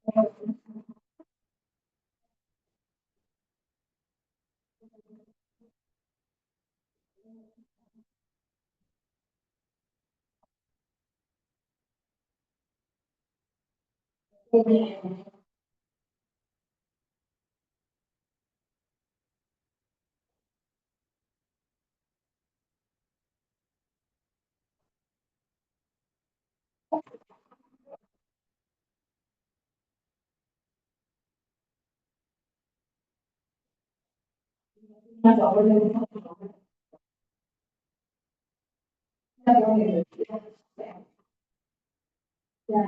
No, durante ya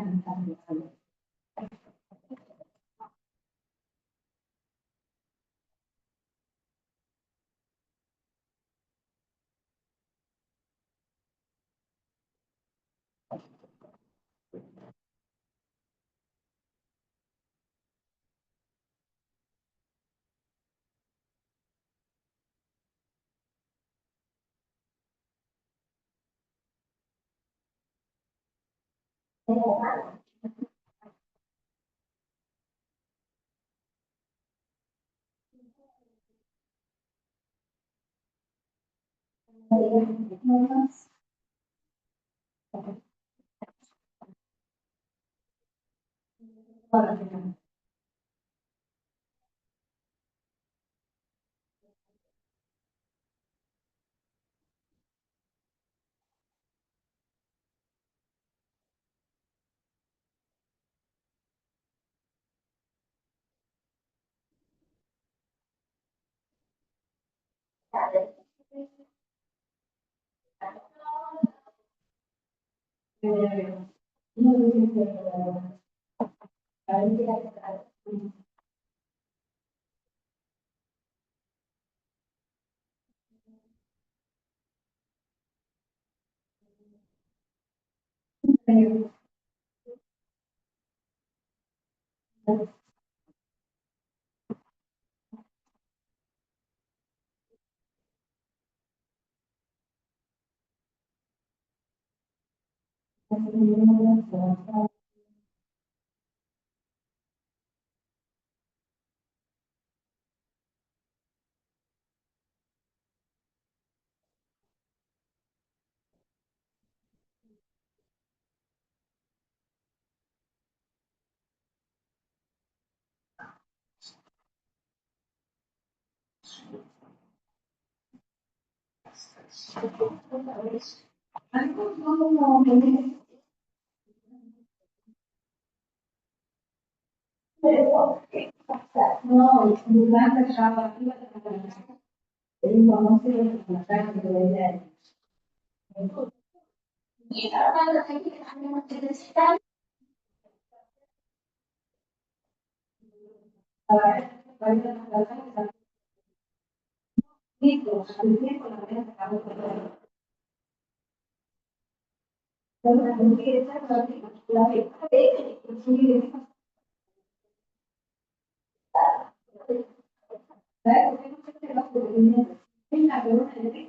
no sé de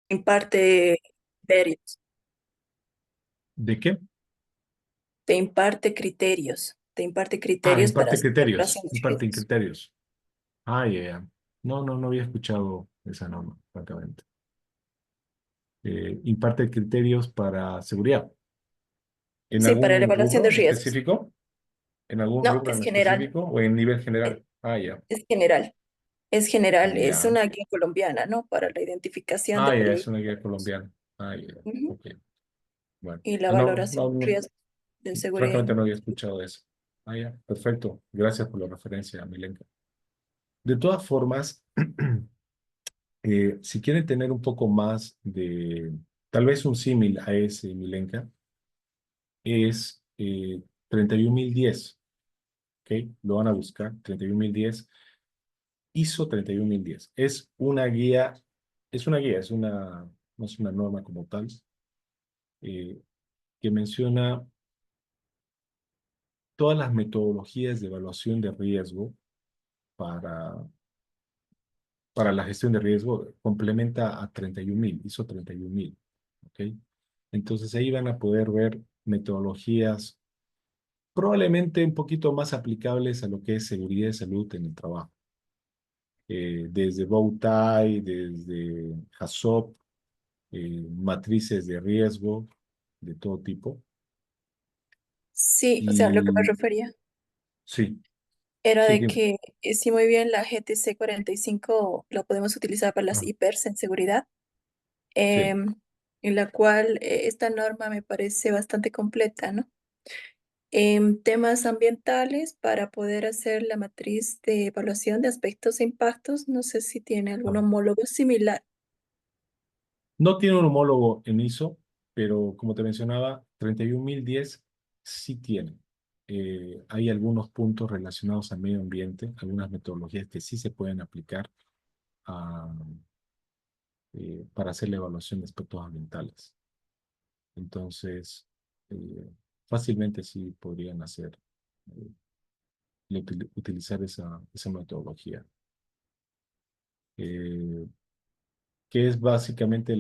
Imparte ferias. ¿De qué? te imparte Ah, criterios para imparte hacer criterios, evaluación de imparten riesgos. criterios. Ah, ya, ya. No, no, no había escuchado esa norma, francamente. Imparte criterios para seguridad. ¿En Sí, para la algún evaluación de rubro riesgos. específico? ¿En algún No, rubro es en general, específico o en nivel es, general? Ah, ya. es general, es general, es Ya. una guía colombiana, ¿no? Para la identificación de Ah, ya, peligros es una guía colombiana. Ah, ya. ujú, Ok. Bueno. y la No, valoración no, de no, riesgos de seguridad. francamente no había escuchado eso. Ah, ya. Perfecto. Gracias por la referencia, Milenka. De todas formas, si quieren tener un poco más de, tal vez un símil a ese, Milenka, es 31010, ¿ok? Lo van a buscar, 31010, ISO 31010. Es una guía, no es una norma como tal, eh, que menciona todas las metodologías de evaluación de riesgo para, para la gestión de riesgo, complementa a 31000, ISO 31000, ¿ok? Entonces ahí van a poder ver metodologías probablemente un poquito más aplicables a lo que es seguridad y salud en el trabajo. Desde Bowtie, desde HACCP, matrices de riesgo de todo tipo. Sí, o sea, lo que me Y refería sí, era sí, de dime. que sí, muy bien, la GTC 45 la podemos utilizar para las Ah, IPERS en seguridad, sí. en la cual esta norma me parece bastante completa, ¿no? En temas ambientales, para poder hacer la matriz de evaluación de aspectos e impactos, no sé si tiene algún Ah. homólogo similar. No tiene un homólogo en ISO, pero como te mencionaba, 31010 sí tiene. Hay algunos puntos relacionados al medio ambiente, algunas metodologías que sí se pueden aplicar a, para hacer la evaluación de aspectos ambientales. Entonces, fácilmente sí podrían hacer, eh, utilizar esa metodología, eh, que es básicamente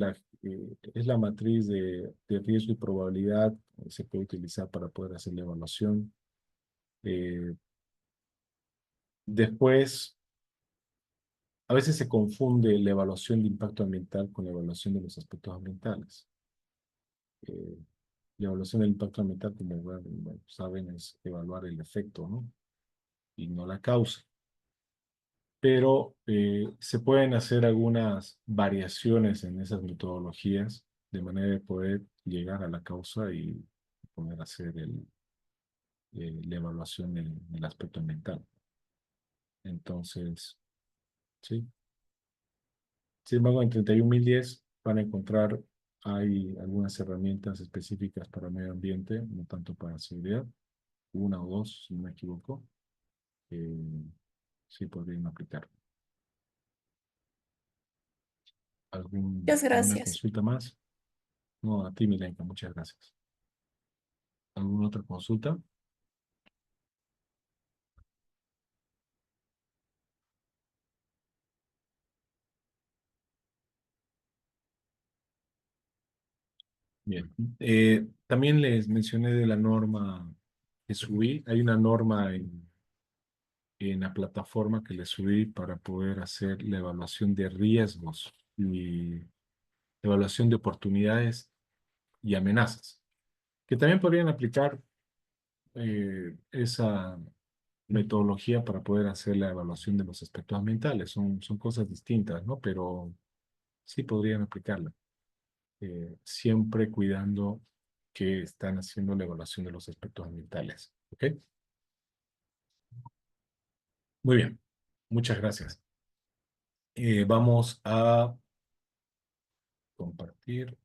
es la matriz de riesgo y probabilidad. Se puede utilizar para poder hacer la evaluación. Eh, Después, a veces se confunde la evaluación de impacto ambiental con la evaluación de los aspectos ambientales. Eh, la evaluación del impacto ambiental, como bueno, saben, es evaluar el efecto, ¿no? Y no la causa. Pero se pueden hacer algunas variaciones en esas metodologías de manera de poder llegar a la causa y poder hacer la evaluación en el aspecto ambiental. Entonces, sí. Sin embargo, en 31010 van a encontrar, hay algunas herramientas específicas para medio ambiente, no tanto para seguridad, una o dos, si no me equivoco, que sí podrían aplicar. Muchas ¿Alguna gracias. consulta más? No, a ti, Milenka, muchas gracias. ¿Alguna otra consulta? Bien. También les mencioné de la norma que subí. Hay una norma en la plataforma que les subí para poder hacer la evaluación de riesgos y evaluación de oportunidades y amenazas, que también podrían aplicar esa metodología para poder hacer la evaluación de los aspectos ambientales. Son cosas distintas, ¿no? Pero sí podrían aplicarla, siempre cuidando que están haciendo la evaluación de los aspectos ambientales. ¿Ok? Muy bien. Muchas gracias. Vamos a compartir.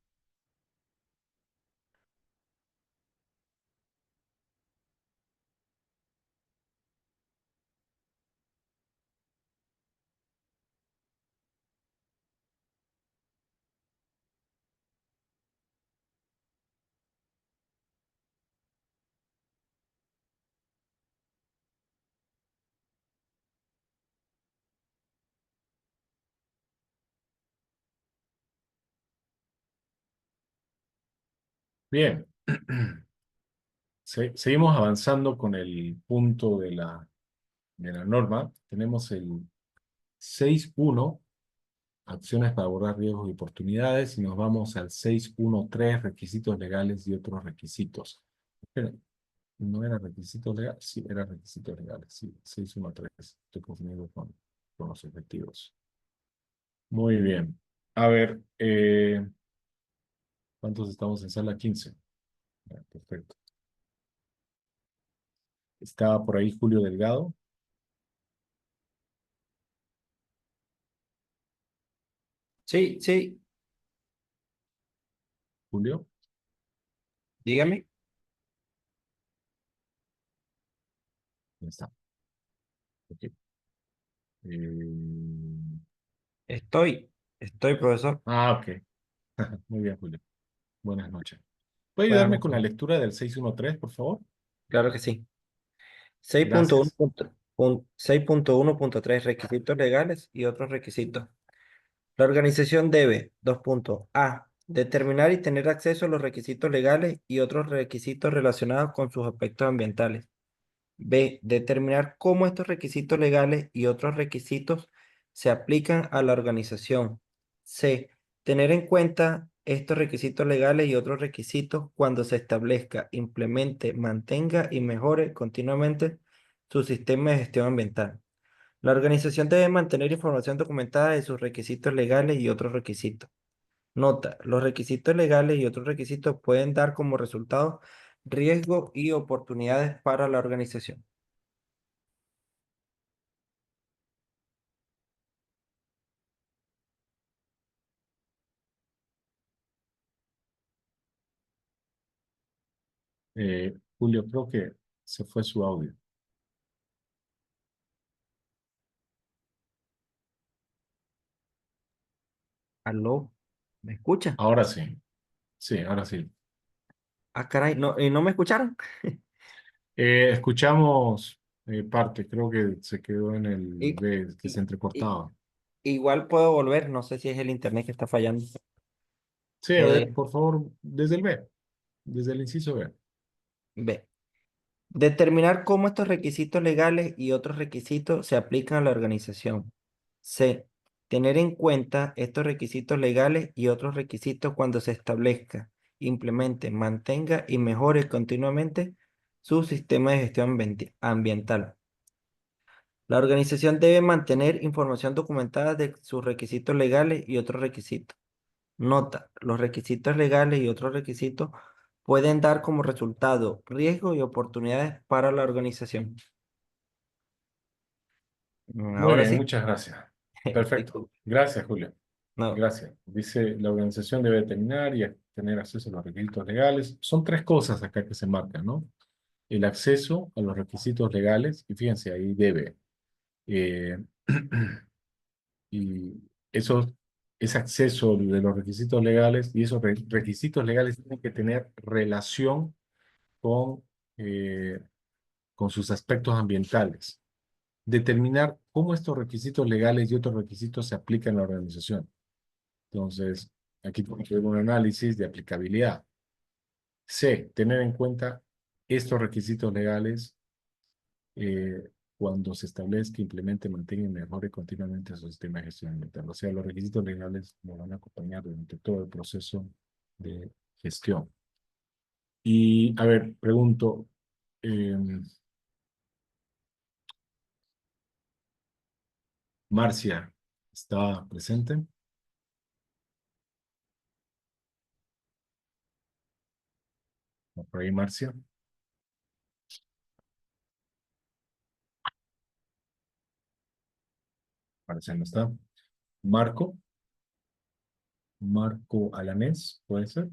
Bien. seguimos avanzando con el punto de la norma. Tenemos el 6.1, acciones para abordar riesgos y oportunidades, y nos vamos al 6.1.3, requisitos legales y otros requisitos. Espera, ¿no era requisitos legales? Sí, era requisitos legales, sí, 6.1.3. Estoy confundido con los objetivos. Muy bien. A ver, ¿cuántos estamos en sala 15? Perfecto. Está por ahí Julio Delgado. Sí, sí, Julio, dígame. ahí está. Ok. Eh, Estoy, profesor. ok. Muy bien, Julio. Buenas noches. ¿Puede Buenas ayudarme con noches. la lectura del 6.1.3, por favor? Claro que sí. 6.1. Gracias. 6.1.3 requisitos legales y otros requisitos. La organización debe, dos puntos, A, determinar y tener acceso a los requisitos legales y otros requisitos relacionados con sus aspectos ambientales. B, determinar cómo estos requisitos legales y otros requisitos se aplican a la organización. C, tener en cuenta estos requisitos legales y otros requisitos cuando se establezca, implemente, mantenga y mejore continuamente su sistema de gestión ambiental. La organización debe mantener información documentada de sus requisitos legales y otros requisitos. Nota, los requisitos legales y otros requisitos pueden dar como resultado riesgos y oportunidades para la organización. Julio, creo que se fue su audio. ¿Aló? ¿Me escuchan? Ahora sí. Sí, ahora sí. Ah, caray, no, ¿y no me escucharon? Escuchamos parte, creo que se quedó en el Y, B, que se y- y- entrecortaba. igual puedo volver, no sé si es el internet que está fallando. Sí, a ver, Eh, por favor, desde el B, desde el inciso B. B. Determinar cómo estos requisitos legales y otros requisitos se aplican a la organización. C. Tener en cuenta estos requisitos legales y otros requisitos cuando se establezca, implemente, mantenga y mejore continuamente su sistema de gestión ambiental. La organización debe mantener información documentada de sus requisitos legales y otros requisitos. Nota, los requisitos legales y otros requisitos pueden dar como resultado riesgos y oportunidades para la organización. Muy Ahora bien, sí. muchas gracias. Perfecto. Disculpe. Gracias, Julio. No, Gracias. Dice, la organización debe determinar y tener acceso a los requisitos legales. Son tres cosas acá que se marcan, ¿no? El acceso a los requisitos legales, y fíjense, ahí debe. eh, y eso, ese acceso de los requisitos legales y esos requisitos legales tienen que tener relación con, eh, con sus aspectos ambientales. Determinar cómo estos requisitos legales y otros requisitos se aplican en la organización. Entonces, aquí tenemos que ver un análisis de aplicabilidad. C, tener en cuenta estos requisitos legales cuando se establezca, implemente, mantenga y mejore continuamente su sistema de gestión ambiental. O sea, los requisitos legales nos van a acompañar durante todo el proceso de gestión. Y, a ver, pregunto, eh, Marcia, ¿está presente? Por ahí, Marcia, parece que no está. Marco, Marco Alanés, ¿puede ser?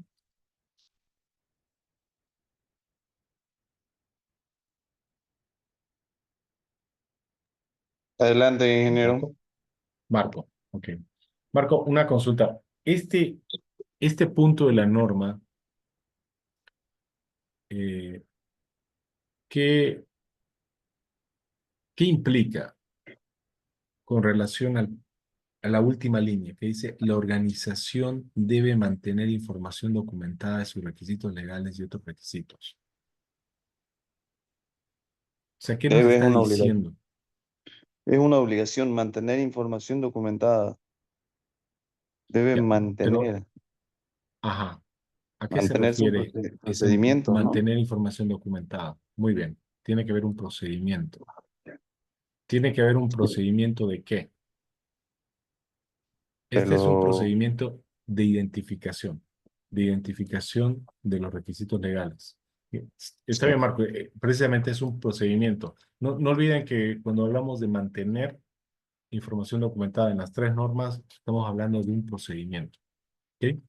Adelante, ingeniero. Marco, Marco, ok. Marco, una consulta. Este punto de la norma, eh, ¿qué, qué implica con relación a la última línea que dice la organización debe mantener información documentada de sus requisitos legales y otros requisitos? sea, ¿qué nos Debe está diciendo? es una obligación mantener información documentada. Debe Ya, pero, ajá, ¿a qué se mantener su refiere ese procedimiento, ¿no? mantener información documentada? Muy bien, tiene que haber un procedimiento. ¿Tiene que haber un procedimiento de qué? Este es un Pero, procedimiento de identificación de los requisitos legales. Está bien, Marco, precisamente es un procedimiento. No olviden que cuando hablamos de mantener información documentada en las tres normas, estamos hablando de un procedimiento. ¿Ok?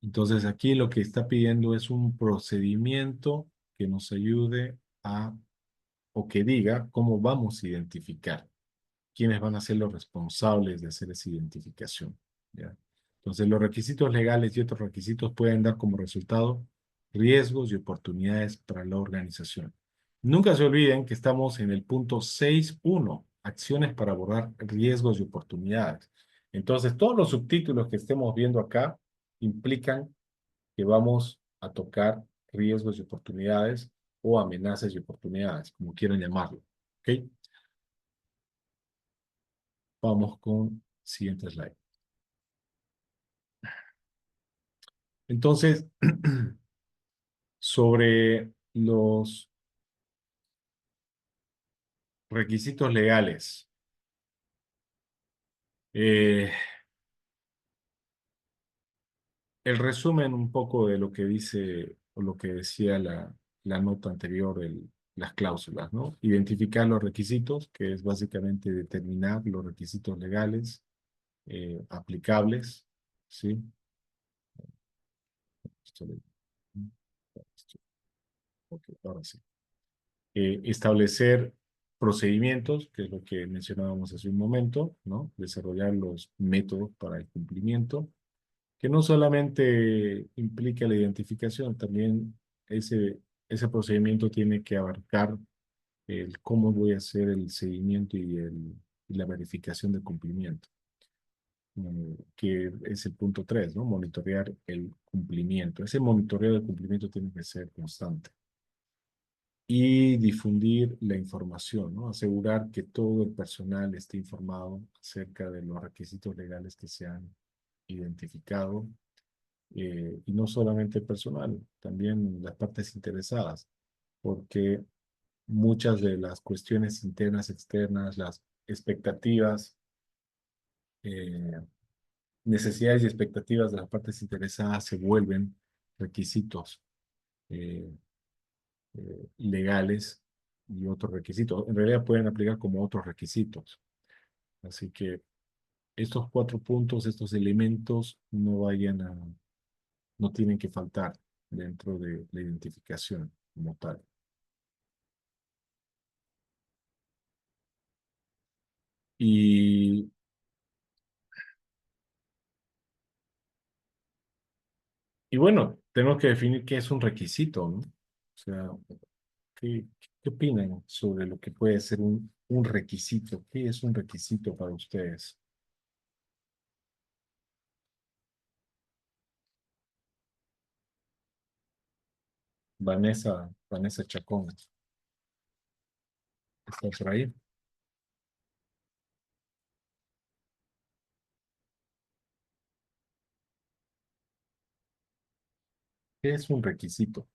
Entonces aquí lo que está pidiendo es un procedimiento que nos ayude a, o que diga cómo vamos a identificar quiénes van a ser los responsables de hacer esa identificación. ¿Ya? Entonces, los requisitos legales y otros requisitos pueden dar como resultado riesgos y oportunidades para la organización. Nunca se olviden que estamos en el punto 6.1, acciones para abordar riesgos y oportunidades. Entonces, todos los subtítulos que estemos viendo acá implican que vamos a tocar riesgos y oportunidades o amenazas y oportunidades, como quieran llamarlo. ¿Ok? Vamos con siguiente slide. Entonces, sobre los requisitos legales, eh, el resumen un poco de lo que dice o lo que decía la nota anterior, las cláusulas, ¿no? Identificar los requisitos, que es básicamente determinar los requisitos legales aplicables, ¿sí? Esto le- Ok, ahora sí. Establecer procedimientos, que es lo que mencionábamos hace un momento, ¿no? Desarrollar los métodos para el cumplimiento, que no solamente implica la identificación, también ese procedimiento tiene que abarcar el cómo voy a hacer el seguimiento y la verificación del cumplimiento, que es el punto 3, ¿no? Monitorear el cumplimiento. Ese monitoreo del cumplimiento tiene que ser constante y difundir la información, ¿no? Asegurar que todo el personal esté informado acerca de los requisitos legales que se han identificado, y no solamente el personal, también las partes interesadas, porque muchas de las cuestiones internas, externas, las expectativas, eh, necesidades y expectativas de las partes interesadas se vuelven requisitos eh, legales y otros requisitos. En realidad pueden aplicar como otros requisitos. Así que estos 4 puntos, estos elementos, no tienen que faltar dentro de la identificación como tal. Y, y bueno, tenemos que definir qué es un requisito, ¿no? O sea, ¿qué opinan sobre lo que puede ser un requisito? ¿Qué es un requisito para ustedes? Vanessa Chacón, ¿está por ahí? ¿Qué es un requisito?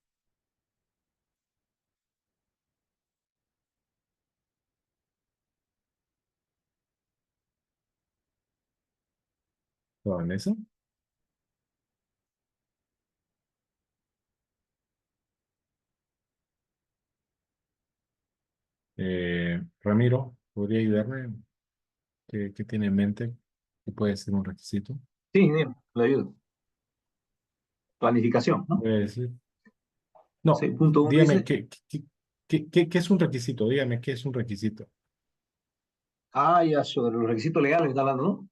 ¿Vanessa? Ramiro, ¿podría ayudarme? ¿Qué tiene en mente? ¿Qué puede ser un requisito? Sí, bien, le ayudo. Planificación, ¿no? Voy a decir. No, 6.1 dígame, dice, ¿qué es un requisito? Dígame, ¿qué es un requisito? ya sobre los requisitos legales está hablando, ¿no?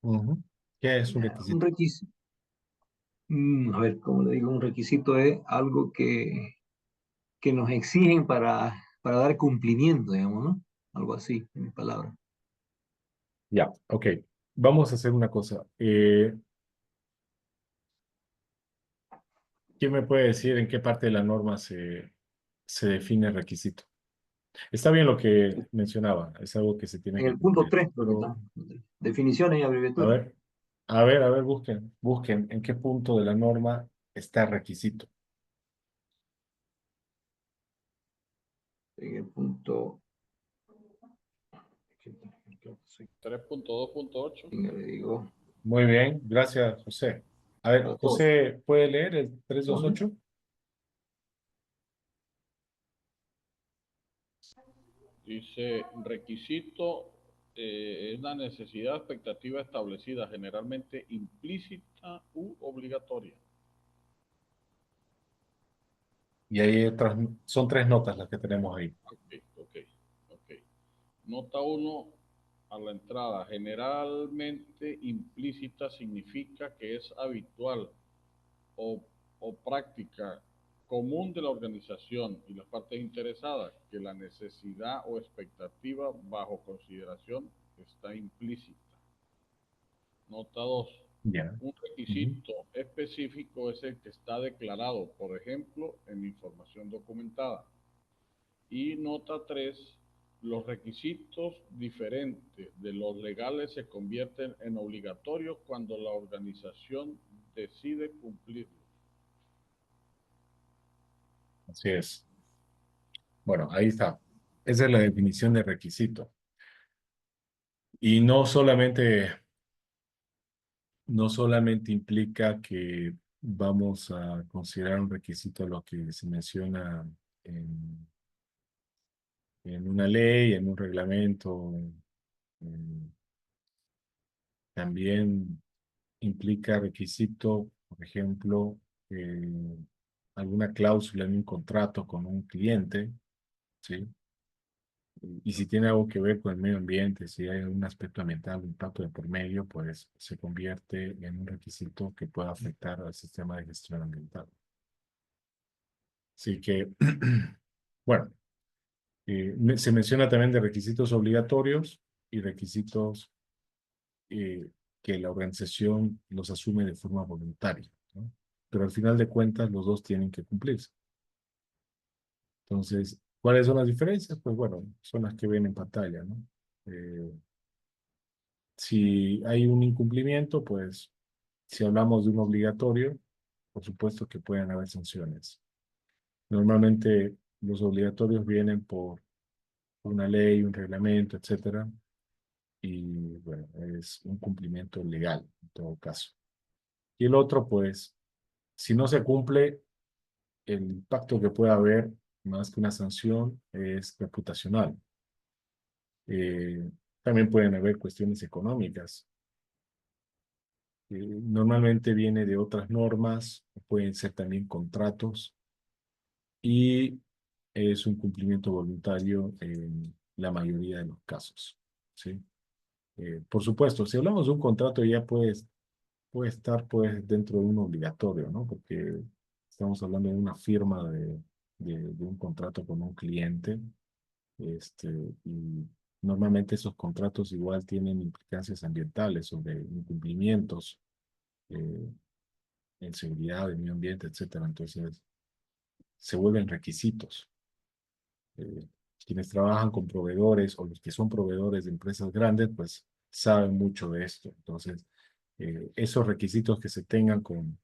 Ujú. ¿Qué es un Ya, un requisito? requisito, a ver, ¿cómo le digo? Un requisito es algo que nos exigen para dar cumplimiento, digamos, ¿no? Algo así, en palabras. Ya, ok. Vamos a hacer una cosa. ¿Quién me puede decir en qué parte de la norma se define el requisito. Está bien lo que mencionaba, es algo que se tiene En que el punto cumplir. 3 creo que Pero, está. Definiciones y a abreviaturas. ver, busquen en qué punto de la norma está el requisito. En el punto, 3.2.8. venga, le digo, Muy bien, gracias, José. A ver, los dos. José, ¿puede leer el Dos, ¿no? 328? Dice, requisito es la necesidad expectativa establecida, generalmente implícita u obligatoria. Y hay otras, son 3 notas las que tenemos ahí. Ok. Nota 1 a la entrada. Generalmente implícita significa que es habitual o, o práctica común de la organización y las partes interesadas que la necesidad o expectativa bajo consideración está implícita. Nota 2. Ya. Un requisito específico es el que está declarado, por ejemplo, en la información documentada. Y nota 3. Los requisitos diferentes de los legales se convierten en obligatorios cuando la organización decide cumplirlos. Así es. Bueno, ahí está. Esa es la definición de requisito. Y no solamente implica que vamos a considerar un requisito lo que se menciona en, en una ley, en un reglamento, en- también implica requisito, por ejemplo, alguna cláusula en un contrato con un cliente, ¿sí? Y si tiene algo que ver con el medio ambiente, si hay un aspecto ambiental, un impacto de por medio, pues se convierte en un requisito que pueda afectar al sistema de gestión ambiental. Así que, bueno, se menciona también de requisitos obligatorios y requisitos eh, que la organización los asume de forma voluntaria, ¿no? Pero al final de cuentas, los dos tienen que cumplirse. Entonces, ¿cuáles son las diferencias? Pues bueno, son las que ven en pantalla, ¿no? Eh, Si hay un incumplimiento, pues si hablamos de un obligatorio, por supuesto que pueden haber sanciones. Normalmente los obligatorios vienen por una ley, un reglamento, etcétera, y bueno, es un cumplimiento legal en todo caso. Y el otro, pues, si no se cumple, el impacto que puede haber, más que una sanción, es reputacional. Eh, También pueden haber cuestiones económicas. Normalmente viene de otras normas, pueden ser también contratos y es un cumplimiento voluntario en la mayoría de los casos, ¿sí? Por supuesto, si hablamos de un contrato ya puede estar pues dentro de un obligatorio, ¿no? Porque estamos hablando de una firma de un contrato con un cliente, este, y normalmente esos contratos igual tienen implicancias ambientales sobre incumplimientos. eh, en seguridad, en medio ambiente, etcétera. Entonces, se vuelven requisitos. Eh, Quienes trabajan con proveedores o los que son proveedores de empresas grandes, pues saben mucho de esto. Entonces, esos requisitos que se tengan con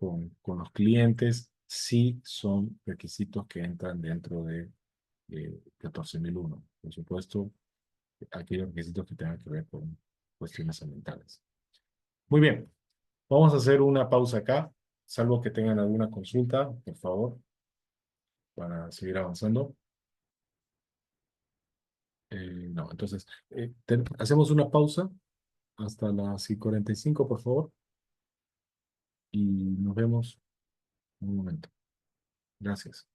los clientes sí son requisitos que entran dentro de 14.001. Por supuesto, aquellos requisitos que tengan que ver con cuestiones ambientales. Muy bien. Vamos a hacer una pausa acá, salvo que tengan alguna consulta, por favor, para seguir avanzando. No, entonces, hacemos una pausa hasta las 45, por favor, y nos vemos en un momento. Gracias.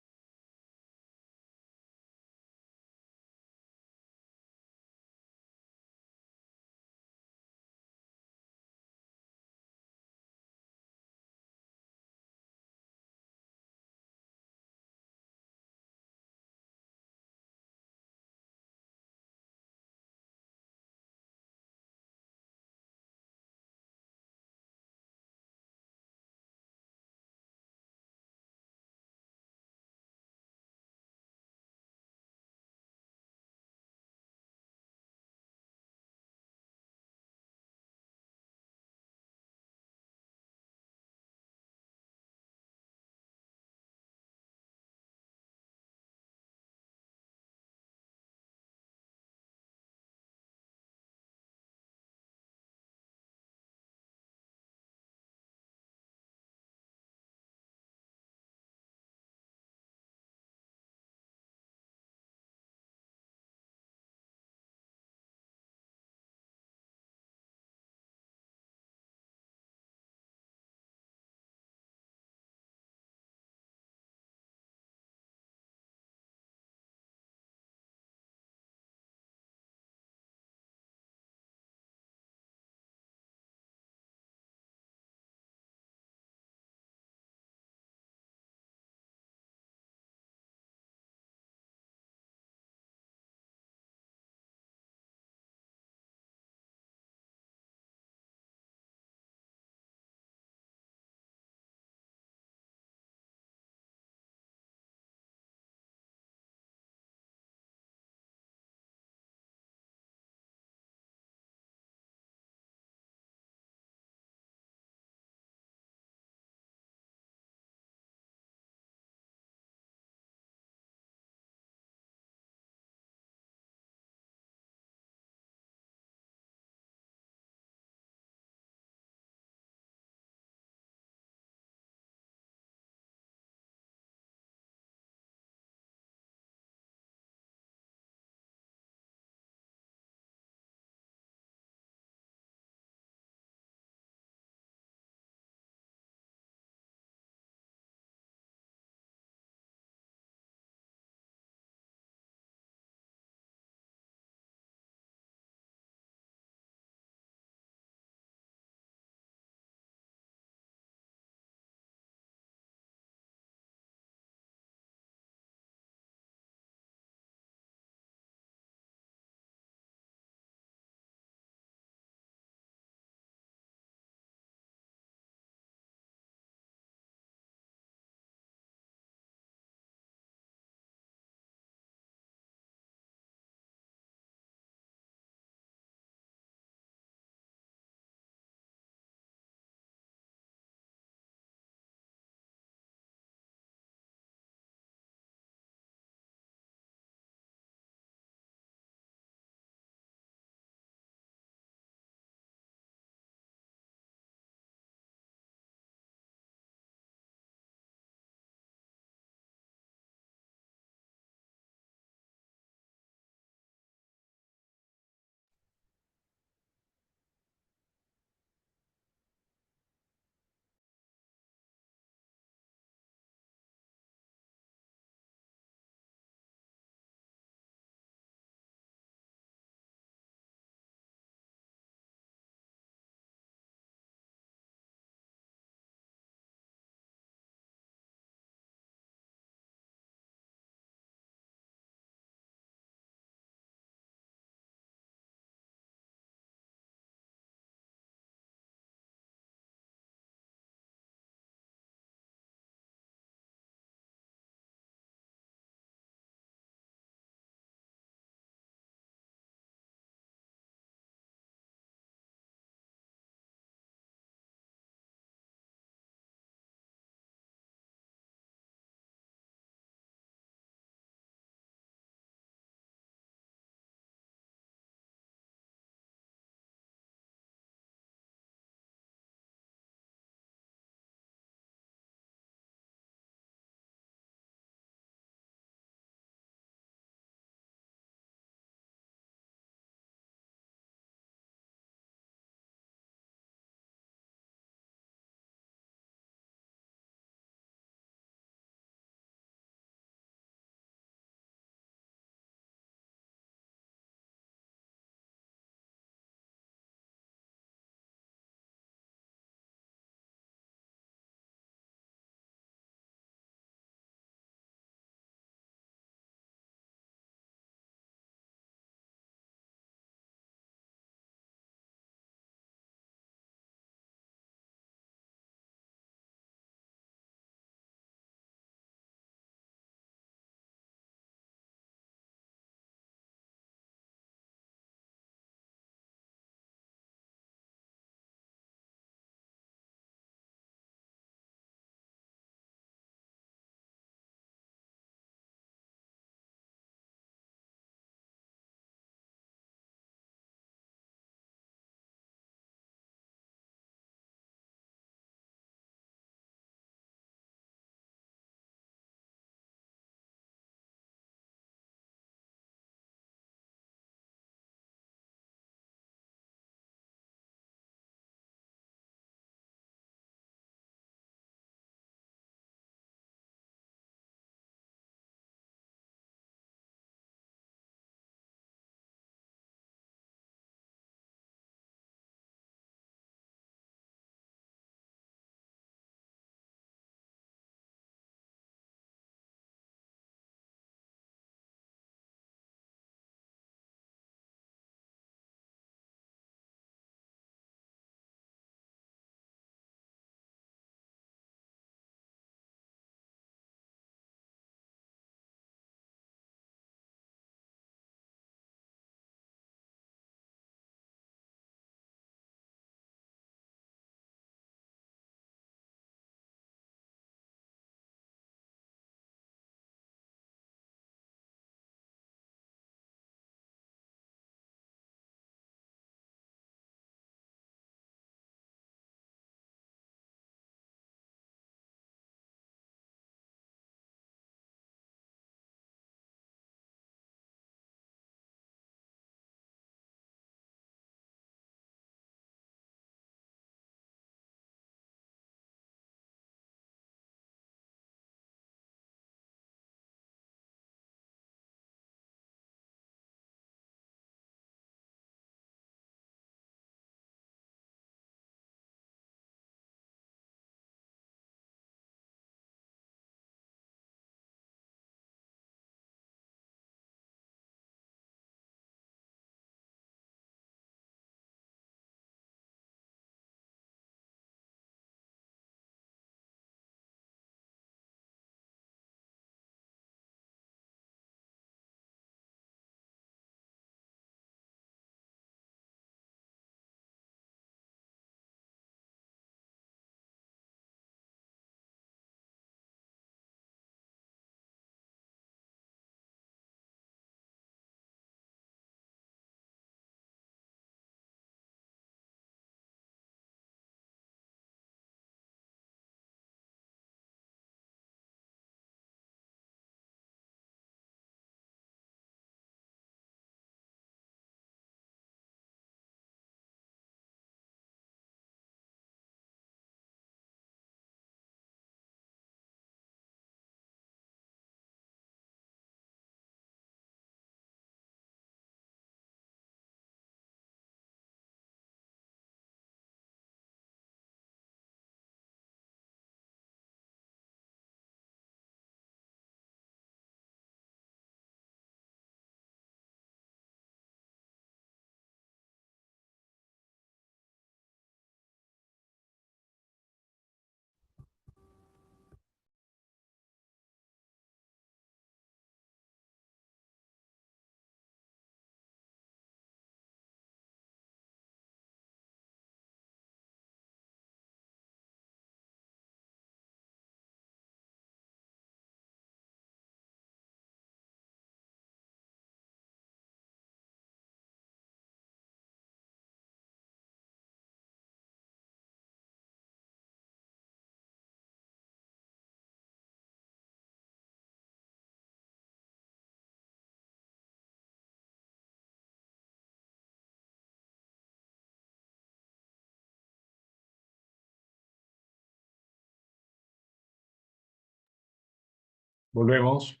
Volvemos.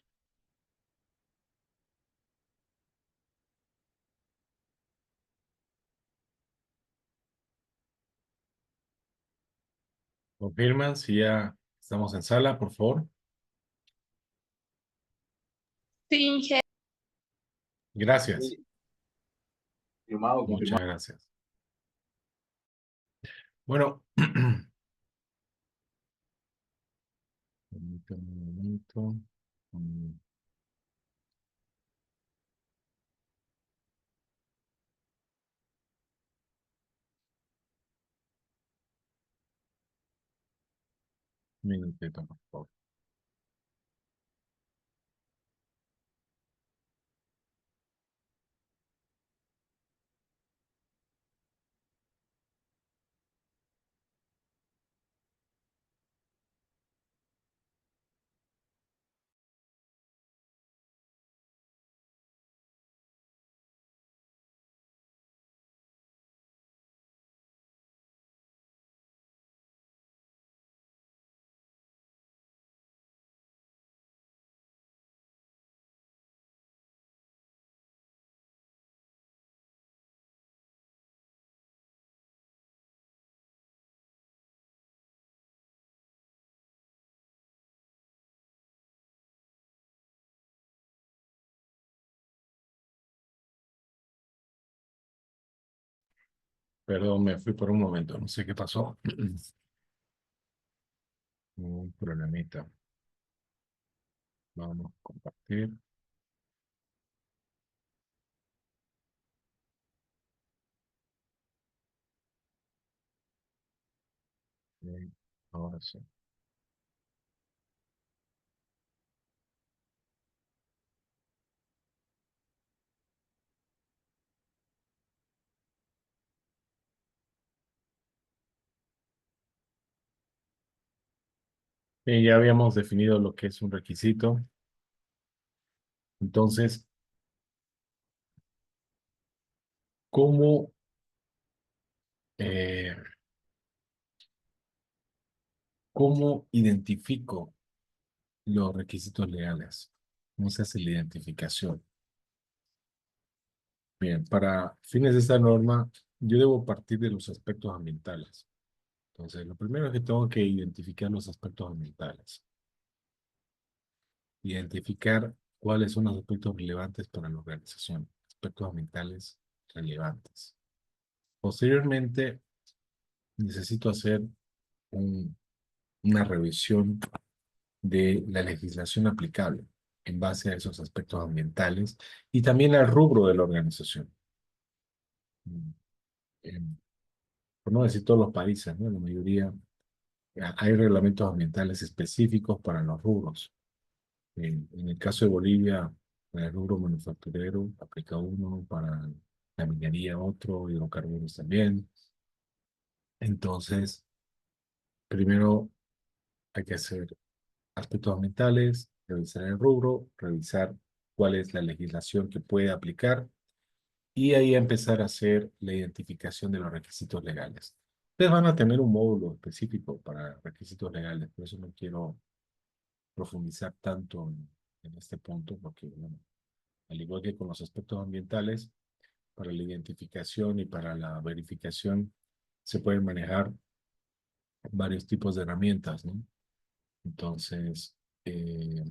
Confirman si ya estamos en sala, por favor. Sí, Gracias. Sí. Firmado, Muchas confirmado. gracias. Bueno. Permítame un momento. Un minutito, por favor. Perdón, me fui por un momento, no sé qué pasó. Un problemita. Vamos a compartir. Ahora sí. Ya habíamos definido lo que es un requisito. Entonces, ¿cómo, eh, cómo identifico los requisitos legales? ¿Cómo se hace la identificación? Bien, para fines de esta norma, yo debo partir de los aspectos ambientales. Entonces, lo primero es que tengo que identificar los aspectos ambientales. Identificar cuáles son los aspectos relevantes para la organización. Aspectos ambientales relevantes. Posteriormente, necesito hacer una revisión de la legislación aplicable en base a esos aspectos ambientales y también al rubro de la organización. En- por no decir todos los países, ¿no? La mayoría, hay reglamentos ambientales específicos para los rubros. En el caso de Bolivia, para el rubro manufacturero, aplica uno, para la minería otro, hidrocarburos también. Entonces, primero hay que hacer aspectos ambientales, revisar el rubro, revisar cuál es la legislación que puede aplicar y ahí empezar a hacer la identificación de los requisitos legales. Ustedes van a tener un módulo específico para requisitos legales, por eso no quiero profundizar tanto en este punto, porque bueno, al igual que con los aspectos ambientales, para la identificación y para la verificación se pueden manejar varios tipos de herramientas, ¿no? Entonces, la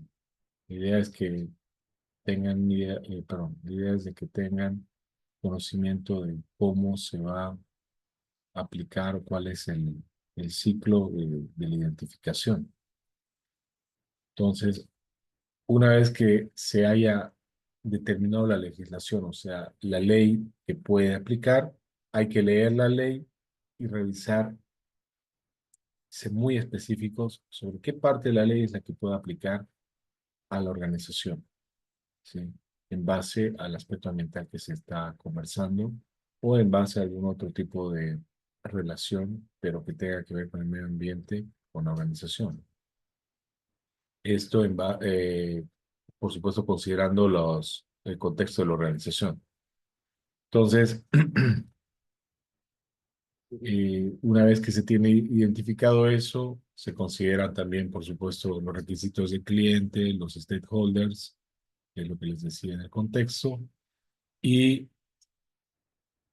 idea es que tengan idea, perdón, la idea es de que tengan conocimiento de cómo se va a aplicar, cuál es el ciclo de la identificación. Entonces, una vez que se haya determinado la legislación, o sea, la ley que puede aplicar, hay que leer la ley y revisar, ser muy específicos sobre qué parte de la ley es la que puede aplicar a la organización, ¿sí? En base al aspecto ambiental que se está conversando o en base a algún otro tipo de relación, pero que tenga que ver con el medio ambiente, con la organización. Esto, por supuesto, considerando el contexto de la organización. Entonces, una vez que se tiene identificado eso, Se consideran también, por supuesto, los requisitos del cliente, los stakeholders, que es lo que les decía en el contexto. Y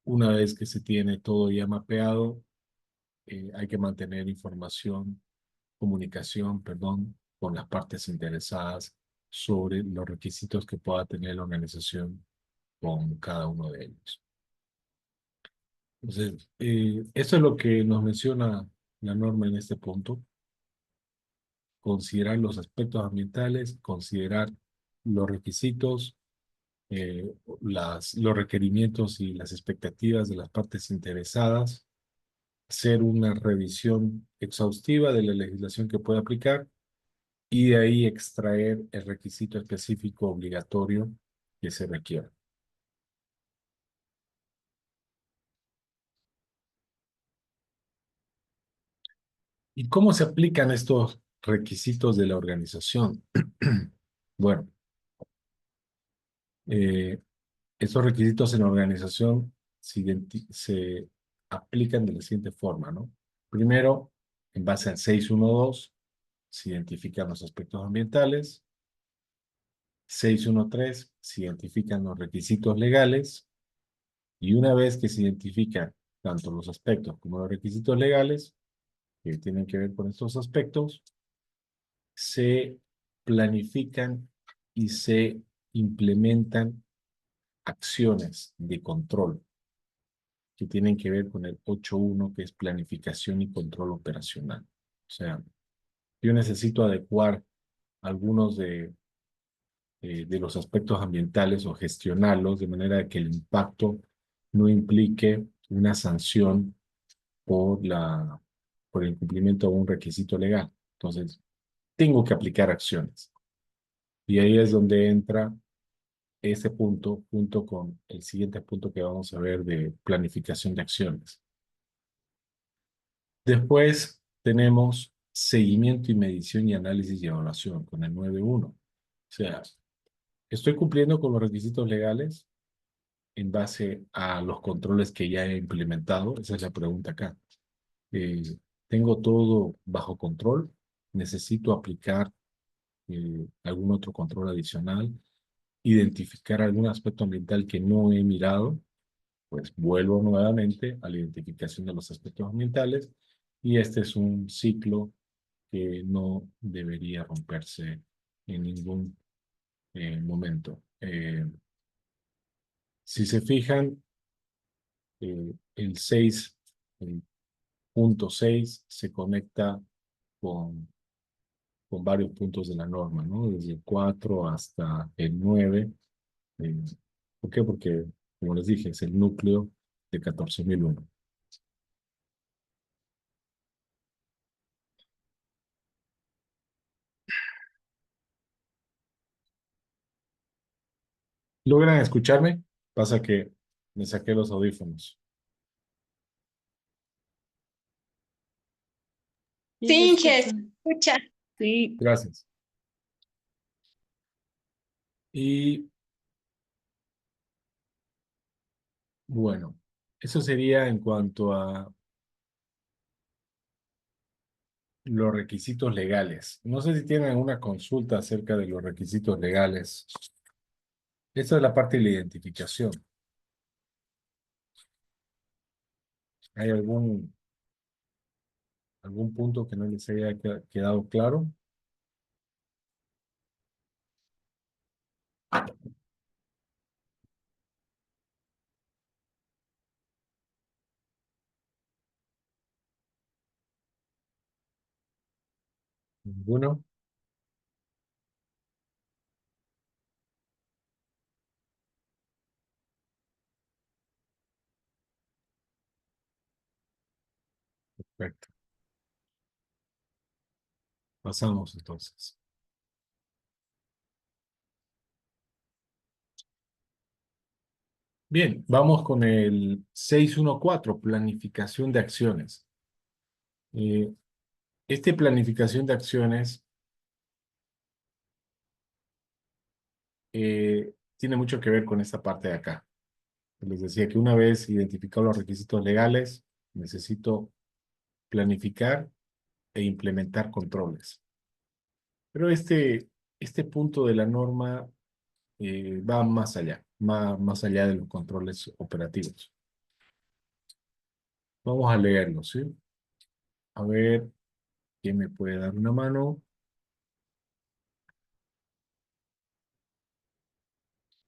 una vez que se tiene todo ya mapeado, hay que mantener comunicación, perdón, con las partes interesadas sobre los requisitos que pueda tener la organización con cada uno de ellos. Entonces, eso es lo que nos menciona la norma en este punto. Considerar los aspectos ambientales, considerar los requisitos, los requerimientos y las expectativas de las partes interesadas, hacer una revisión exhaustiva de la legislación que puede aplicar y de ahí extraer el requisito específico obligatorio que se requiera. ¿Y cómo se aplican estos requisitos de la organización? Bueno, eh, estos requisitos en la organización se aplican de la siguiente forma, ¿no? Primero, en base al 612, se identifican los aspectos ambientales. 613, se identifican los requisitos legales. Y una vez que se identifican tanto los aspectos como los requisitos legales, que tienen que ver con estos aspectos, se planifican y se implementan acciones de control que tienen que ver con el 8.1, que es planificación y control operacional. O sea, yo necesito adecuar algunos de los aspectos ambientales o gestionarlos de manera que el impacto no implique una sanción por el incumplimiento de un requisito legal. Entonces, tengo que aplicar acciones. Y ahí es donde entra ese punto, junto con el siguiente punto que vamos a ver de planificación de acciones. Después tenemos seguimiento y medición y análisis y evaluación con el 9.1. O sea, estoy cumpliendo con los requisitos legales en base a los controles que ya he implementado. Esa es la pregunta acá. Eh, ¿Tengo todo bajo control? ¿Necesito aplicar algún otro control adicional? ¿Identificar algún aspecto ambiental que no he mirado? Pues vuelvo nuevamente a la identificación de los aspectos ambientales y este es un ciclo que no debería romperse en ningún momento. Si se fijan, el 6, el punto 6 se conecta con, con varios puntos de la norma, ¿no? Desde el 4 hasta el 9. eh, ¿Por qué? Porque, como les dije, es el núcleo de 14.001. ¿Logran escucharme? Pasa que me saqué los audífonos. Sí, Inge, se escucha. Sí, Gracias. Y bueno, eso sería en cuanto a los requisitos legales. No sé si tienen alguna consulta acerca de los requisitos legales. Esta es la parte de la identificación. ¿Hay algún punto que no les haya quedado claro? ¿Ninguno? Perfecto. Pasamos entonces. Bien, vamos con el 614, planificación de acciones. Eh, planificación de acciones tiene mucho que ver con esta parte de acá. Les decía que una vez identificados los requisitos legales, necesito planificar e implementar controles. Pero este punto de la norma va más allá, más allá de los controles operativos. Vamos a leerlo, ¿sí? A ver, ¿quién me puede dar una mano?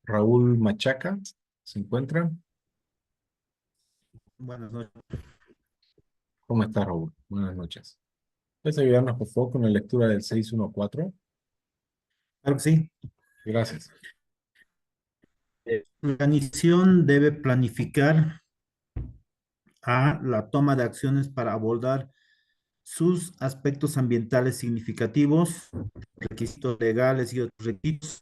Raúl Machaca, ¿se encuentra? Buenas noches. ¿Cómo está, Raúl? Buenas noches. ¿Puedes ayudarnos, por favor, con la lectura del 614? Claro que sí. Gracias. La organización debe planificar la toma de acciones para abordar sus aspectos ambientales significativos, requisitos legales y otros requisitos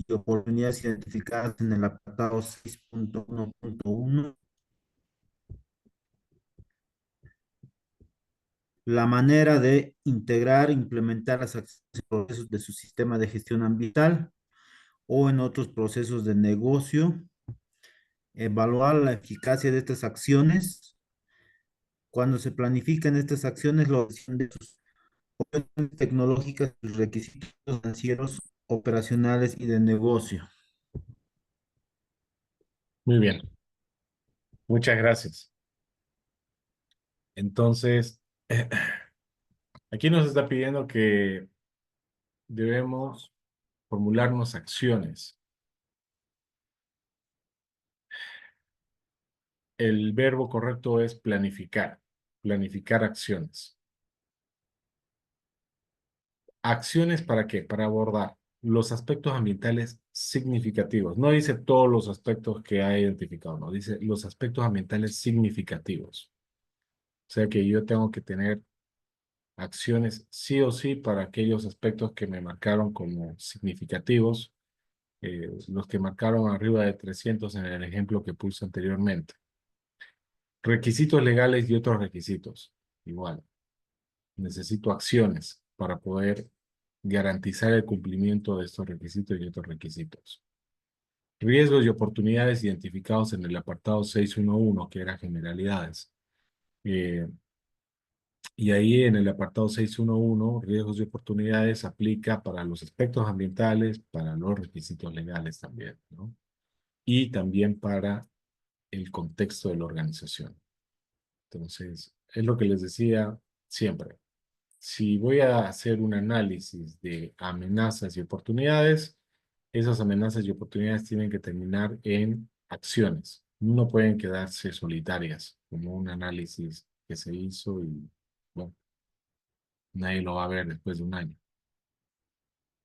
y oportunidades identificadas en el apartado 6.1.1. La manera de integrar e implementar las acciones y procesos de su sistema de gestión ambiental o en otros procesos de negocio, evaluar la eficacia de estas acciones. Cuando se planifican estas acciones, la organización de sus operaciones tecnológicas, sus requisitos financieros, operacionales y de negocio. Muy bien. Muchas gracias. Entonces, aquí nos está pidiendo que debemos formularnos acciones. El verbo correcto es planificar, planificar acciones. ¿Acciones para qué? Para abordar los aspectos ambientales significativos. No dice todos los aspectos que ha identificado, no, dice los aspectos ambientales significativos. O sea que yo tengo que tener acciones sí o sí para aquellos aspectos que me marcaron como significativos, los que marcaron arriba de 300 en el ejemplo que puse anteriormente. Requisitos legales y otros requisitos. Igual, necesito acciones para poder garantizar el cumplimiento de estos requisitos y otros requisitos. Riesgos y oportunidades identificados en el apartado 611, que era generalidades. Y ahí en el apartado 611, riesgos y oportunidades, aplica para los aspectos ambientales, para los requisitos legales también, ¿no? Y también para el contexto de la organización. Entonces, es lo que les decía siempre. Si voy a hacer un análisis de amenazas y oportunidades, esas amenazas y oportunidades tienen que terminar en acciones. No pueden quedarse solitarias, como un análisis que se hizo y, bueno, nadie lo va a ver después de un año.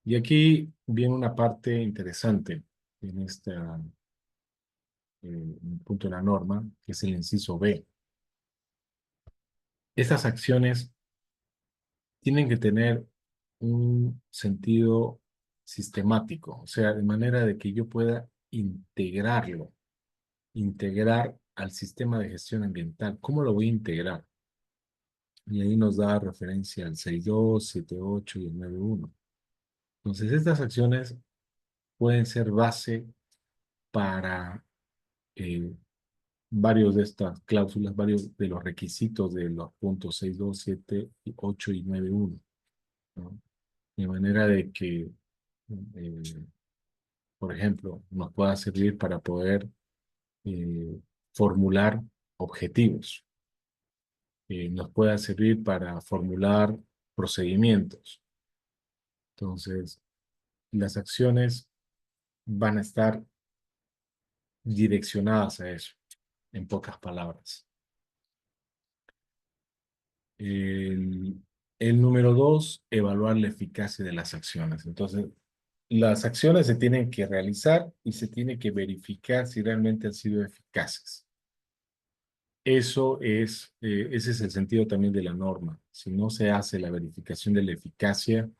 Y aquí viene una parte interesante en este punto de la norma, que es el inciso B. Estas acciones tienen que tener un sentido sistemático, o sea, de manera de que yo pueda integrar al sistema de gestión ambiental. ¿Cómo lo voy a integrar? Y ahí nos da referencia al 6.2, 7.8 y el 9.1. Entonces, estas acciones pueden ser base para varios de estas cláusulas, varios de los requisitos de los puntos 6.2, 7, 8 y 9.1, ¿no? De manera de que, eh, por ejemplo, nos pueda servir para poder formular objetivos, nos pueda servir para formular procedimientos. Entonces, las acciones van a estar direccionadas a eso, en pocas palabras. El, el número 2, evaluar la eficacia de las acciones. Entonces, las acciones se tienen que realizar y se tiene que verificar si realmente han sido eficaces. Ese es el sentido también de la norma. Si no se hace la verificación de la eficacia,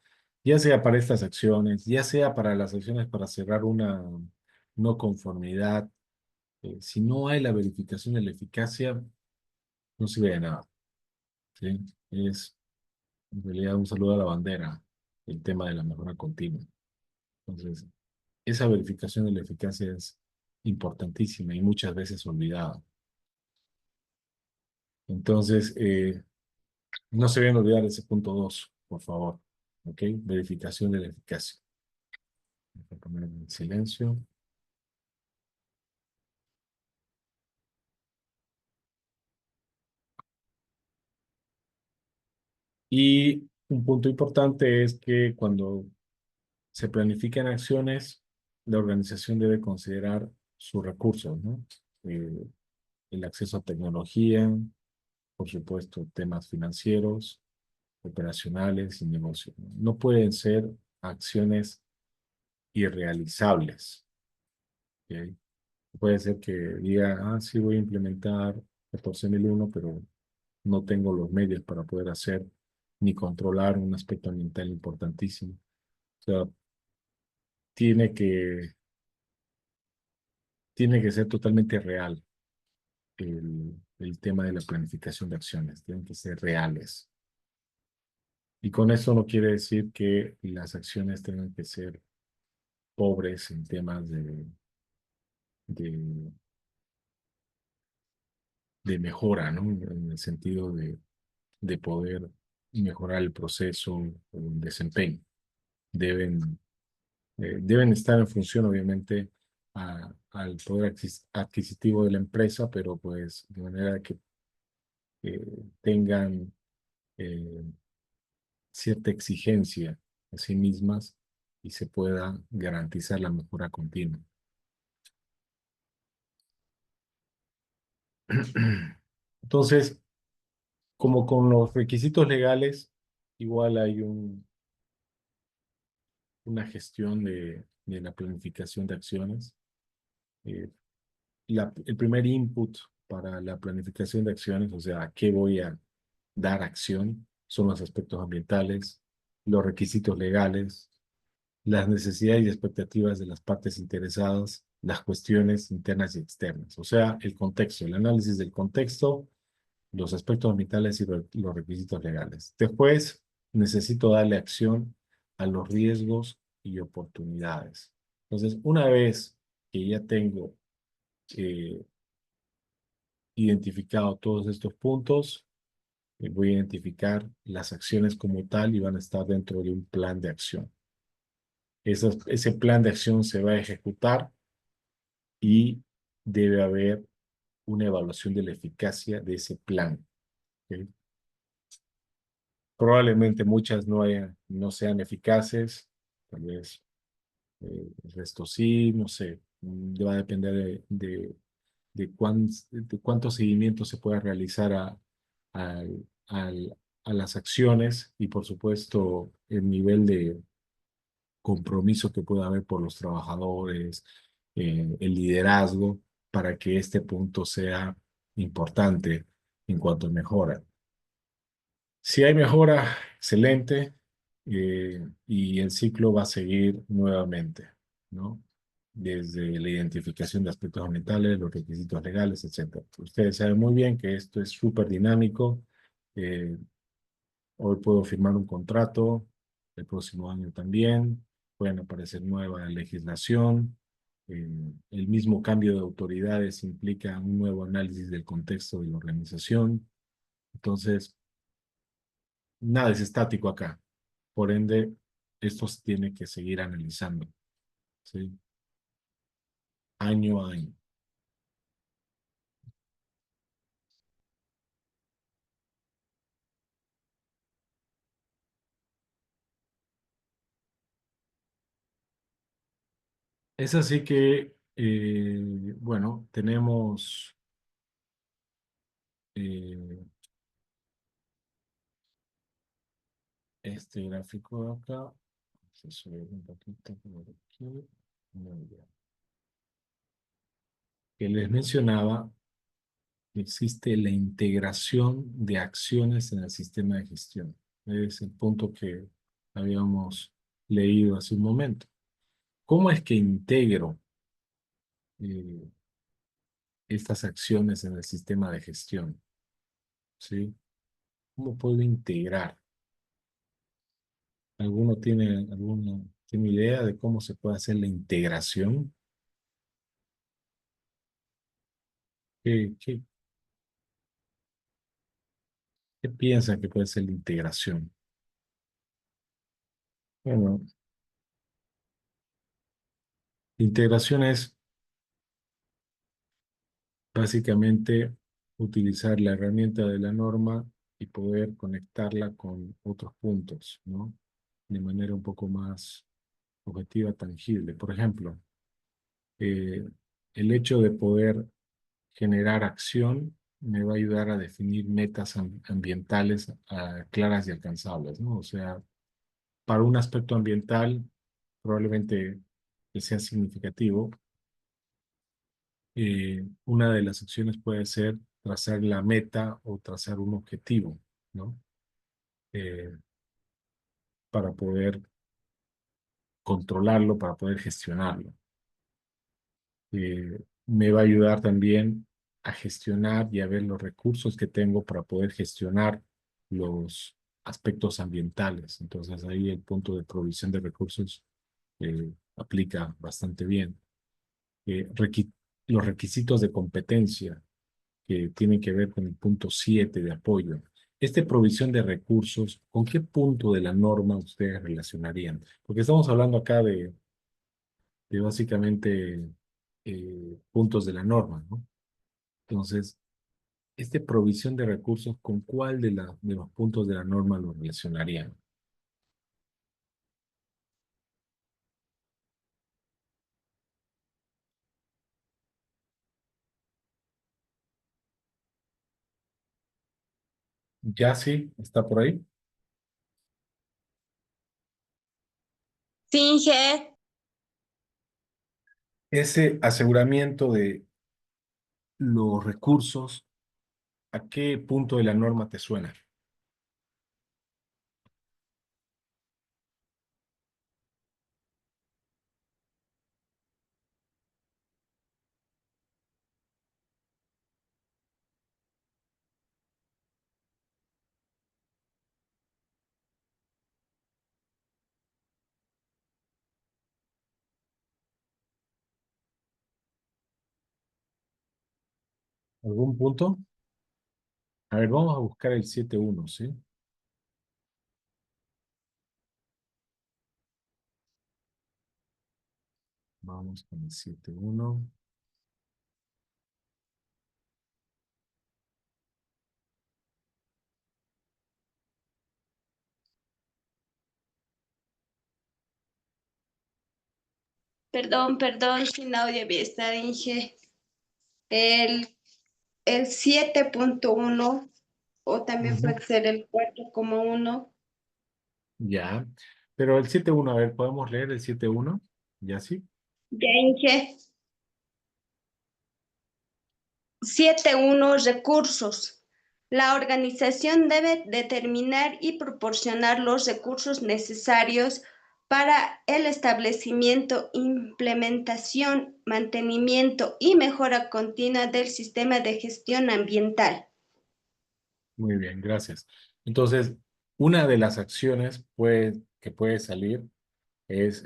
ya sea para estas acciones, ya sea para las acciones para cerrar una no conformidad, si no hay la verificación de la eficacia, no sirve de nada, ¿sí? Es en realidad un saludo a la bandera, el tema de la mejora continua. Entonces, esa verificación de la eficacia es importantísima y muchas veces olvidada. Entonces, No se deben olvidar ese punto 2, por favor. ¿Ok? Verificación de la eficacia. Voy a poner en silencio. Y un punto importante es que cuando se planifican acciones, la organización debe considerar sus recursos, ¿no? El acceso a tecnología, por supuesto, temas financieros, operacionales y negocios. No pueden ser acciones irrealizables. ¿Ok? Puede ser que diga, ah, sí voy a implementar 14.001, pero no tengo los medios para poder hacer ni controlar un aspecto ambiental importantísimo. O sea, tiene que, tiene que ser totalmente real el tema de la planificación de acciones. Tienen que ser reales. Y con eso no quiere decir que las acciones tengan que ser pobres en temas de, de mejora, ¿no? En el sentido de poder mejorar el proceso o el desempeño. Deben, deben estar en función, obviamente, al poder adquisitivo de la empresa, pero pues de manera que tengan eh, cierta exigencia a sí mismas y se pueda garantizar la mejora continua. Entonces, como con los requisitos legales, igual hay una gestión de la planificación de acciones. Eh, el primer input para la planificación de acciones, o sea, a qué voy a dar acción, son los aspectos ambientales, los requisitos legales, las necesidades y expectativas de las partes interesadas, las cuestiones internas y externas, o sea, el contexto, el análisis del contexto, los aspectos ambientales y los requisitos legales. Después, necesito darle acción a los riesgos y oportunidades. Entonces, una vez que ya tengo eh, identificado todos estos puntos, voy a identificar las acciones como tal y van a estar dentro de un plan de acción. Ese plan de acción se va a ejecutar y debe haber una evaluación de la eficacia de ese plan. ¿Ok? Probablemente muchas no sean eficaces, tal vez el resto sí, no sé, va a depender de cuánto seguimiento se pueda realizar al- a las acciones y por supuesto el nivel de compromiso que pueda haber por los trabajadores, el liderazgo, para que este punto sea importante en cuanto a mejora. Si hay mejora, excelente, y el ciclo va a seguir nuevamente, ¿no? Desde la identificación de aspectos ambientales, los requisitos legales, etcétera. Ustedes saben muy bien que esto es súper dinámico. eh, Hoy puedo firmar un contrato, el próximo año también, pueden aparecer nueva legislación, el mismo cambio de autoridades implica un nuevo análisis del contexto de la organización, entonces nada es estático acá, por ende esto se tiene que seguir analizando, ¿sí? Año a año. Es así que, bueno, tenemos eh, este gráfico de acá. Vamos a subir un poquito por aquí. Muy bien. Que les mencionaba, existe la integración de acciones en el sistema de gestión. Es el punto que habíamos leído hace un momento. ¿Cómo es que integro eh, estas acciones en el sistema de gestión? ¿Sí? ¿Cómo puedo integrar? ¿Alguno tiene idea de cómo se puede hacer la integración? ¿Qué, qué, ¿Qué piensan que puede ser la integración? Bueno, la integración es básicamente utilizar la herramienta de la norma y poder conectarla con otros puntos, ¿no? De manera un poco más objetiva, tangible. Por ejemplo, eh, el hecho de poder generar acción me va a ayudar a definir metas ambientales claras y alcanzables, ¿no? O sea, para un aspecto ambiental, probablemente que sea significativo, una de las acciones puede ser trazar la meta o trazar un objetivo, ¿no? Eh, para poder controlarlo, para poder gestionarlo. Me va a ayudar también a gestionar y a ver los recursos que tengo para poder gestionar los aspectos ambientales. Entonces ahí el punto de provisión de recursos aplica bastante bien. Los requisitos de competencia que tienen que ver con el punto 7 de apoyo. Provisión de recursos, ¿con qué punto de la norma ustedes relacionarían? Porque estamos hablando acá de básicamente puntos de la norma, ¿no? Entonces, provisión de recursos, ¿con cuál de los puntos de la norma lo relacionarían? ¿Ya sí? ¿Está por ahí? Sí, Inge. Ese aseguramiento de los recursos, ¿a qué punto de la norma te suena? ¿Algún punto? A ver, vamos a buscar el 7.1, ¿sí? Vamos con el 7.1. Perdón, sin audio había estado, Inge. El, el 7.1 o también Ujú. puede ser el 4.1. Ya. Pero el 7.1, a ver, ¿podemos leer el 7.1? ¿Ya sí? Ya, Inge. 7.1 recursos. La organización debe determinar y proporcionar los recursos necesarios para el establecimiento, implementación, mantenimiento y mejora continua del sistema de gestión ambiental. Muy bien, gracias. Entonces, una de las acciones que puede salir es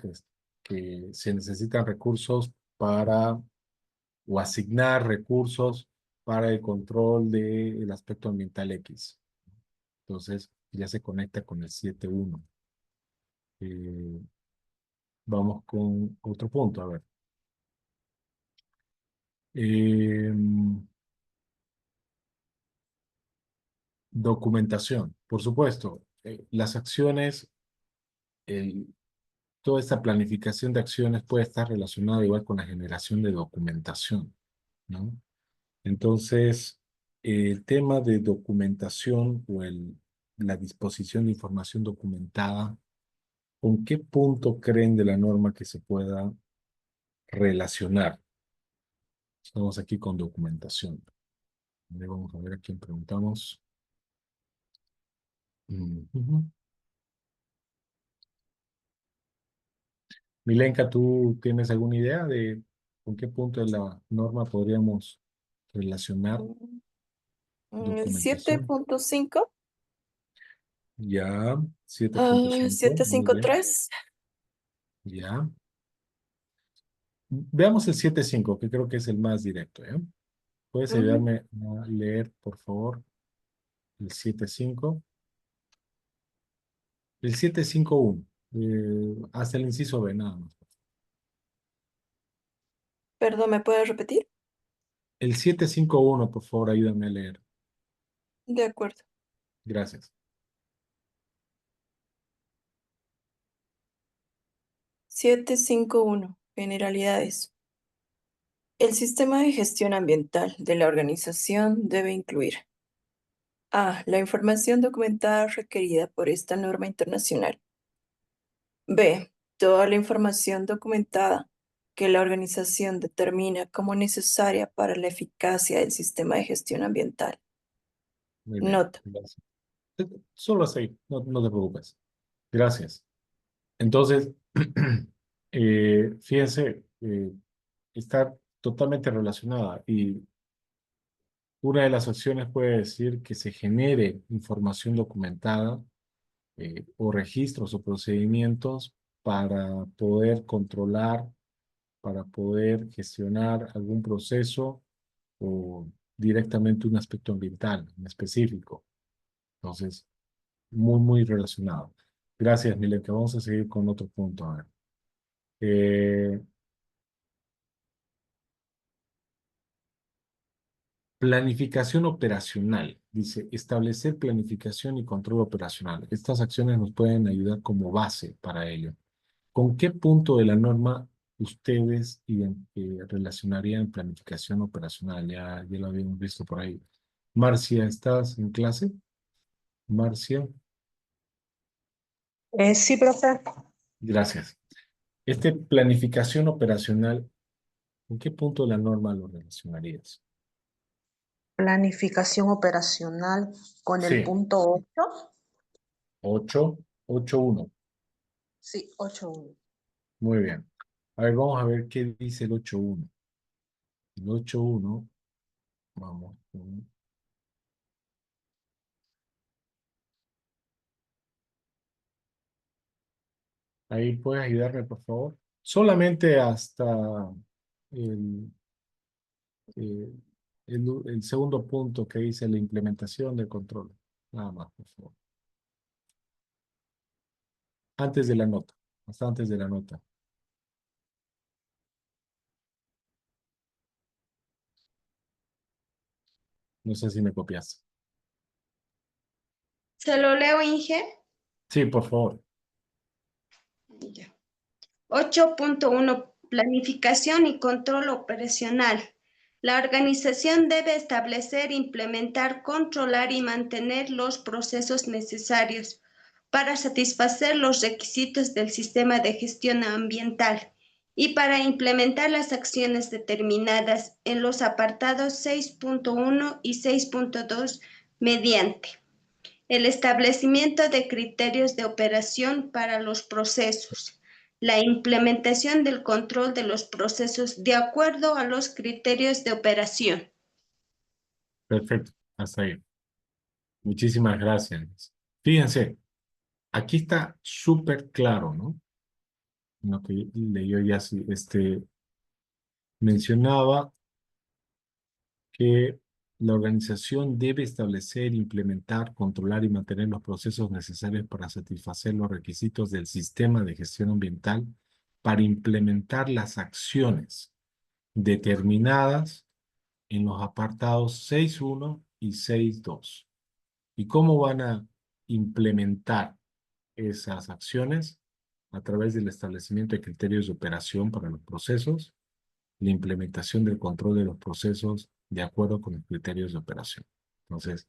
que se necesitan recursos para, o asignar recursos para el control del aspecto ambiental X. Entonces, ya se conecta con el 7.1. Eh, Vamos con otro punto, a ver. Eh, Documentación. Por supuesto, las acciones, el- toda esta planificación de acciones puede estar relacionada igual con la generación de documentación, ¿no? Entonces, el tema de documentación o la disposición de información documentada, ¿con qué punto creen de la norma que se pueda relacionar? Estamos aquí con documentación. Vamos a ver a quién preguntamos. Ujú. Milenka, ¿tú tienes alguna idea de con qué punto de la norma podríamos relacionar El siete documentación? punto cinco, Ya, 7.5, muy bien. 753. Ya. Veamos el 7.5, que creo que es el más directo, ¿eh? ¿Puedes Ujú. ayudarme a leer, por favor? el 7.5. El 7.5.1. Hasta el inciso B, nada más. Perdón, ¿me puedes repetir? El 7.5.1, por favor, ayúdame a leer. De acuerdo. Gracias. 7.5.1. Generalidades. El sistema de gestión ambiental de la organización debe incluir: A. La información documentada requerida por esta norma internacional. B. Toda la información documentada que la organización determina como necesaria para la eficacia del sistema de gestión ambiental. Muy bien. Nota. Gracias. Solo así, no te preocupes. Gracias. Entonces, fíjense, está totalmente relacionada y una de las acciones puede decir que se genere información documentada o registros o procedimientos para poder controlar, para poder gestionar algún proceso o directamente un aspecto ambiental en específico. Entonces, muy relacionado. Gracias, Milena. Vamos a seguir con otro punto. A ver. Planificación operacional. Dice, establecer planificación y control operacional. Estas acciones nos pueden ayudar como base para ello. ¿Con qué punto de la norma ustedes relacionarían planificación operacional? Ya lo habíamos visto por ahí. Marcia, ¿estás en clase? Marcia, Sí, profe. gracias. Planificación operacional, ¿en qué punto de la norma lo relacionarías? Planificación operacional con el Sí, punto 8. 8.1. Sí, 8.1. Muy bien. A ver, vamos a ver qué dice el 8.1. El 8.1, vamos. Ahí puedes ayudarme, por favor. Solamente hasta el, eh, el segundo punto que dice la implementación del control. Nada más, por favor. Antes de la nota. Hasta antes de la nota. No sé si me copiaste. ¿Se lo leo, Inge? Sí, por favor. Ya. 8.1. Planificación y control operacional. La organización debe establecer, implementar, controlar y mantener los procesos necesarios para satisfacer los requisitos del sistema de gestión ambiental y para implementar las acciones determinadas en los apartados 6.1 y 6.2 mediante el establecimiento de criterios de operación para los procesos, la implementación del control de los procesos de acuerdo a los criterios de operación. Perfecto. Hasta ahí. Muchísimas gracias. Fíjense, aquí está súper claro, ¿no? Lo que leyó ya, mencionaba que la organización debe establecer, implementar, controlar y mantener los procesos necesarios para satisfacer los requisitos del sistema de gestión ambiental para implementar las acciones determinadas en los apartados 6.1 y 6.2. ¿Y cómo van a implementar esas acciones? A través del establecimiento de criterios de operación para los procesos, la implementación del control de los procesos de acuerdo con los criterios de operación. Entonces,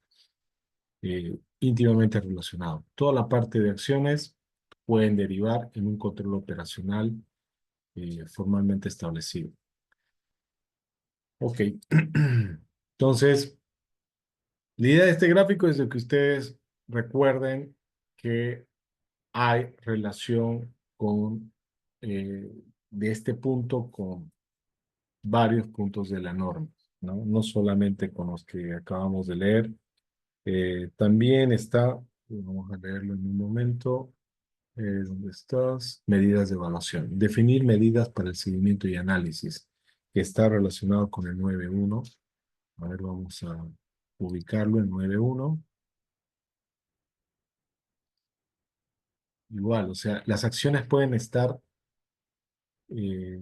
íntimamente relacionado. Toda la parte de acciones pueden derivar en un control operacional formalmente establecido. Ok. Entonces, la idea de este gráfico es de que ustedes recuerden que hay relación con, de este punto con varios puntos de la norma, ¿no? No solamente con los que acabamos de leer. También está, vamos a leerlo en un momento, ¿dónde estás? Medidas de evaluación. Definir medidas para el seguimiento y análisis, que está relacionado con el 9.1. A ver, vamos a ubicarlo en 9.1. igual, o sea, las acciones pueden estar eh,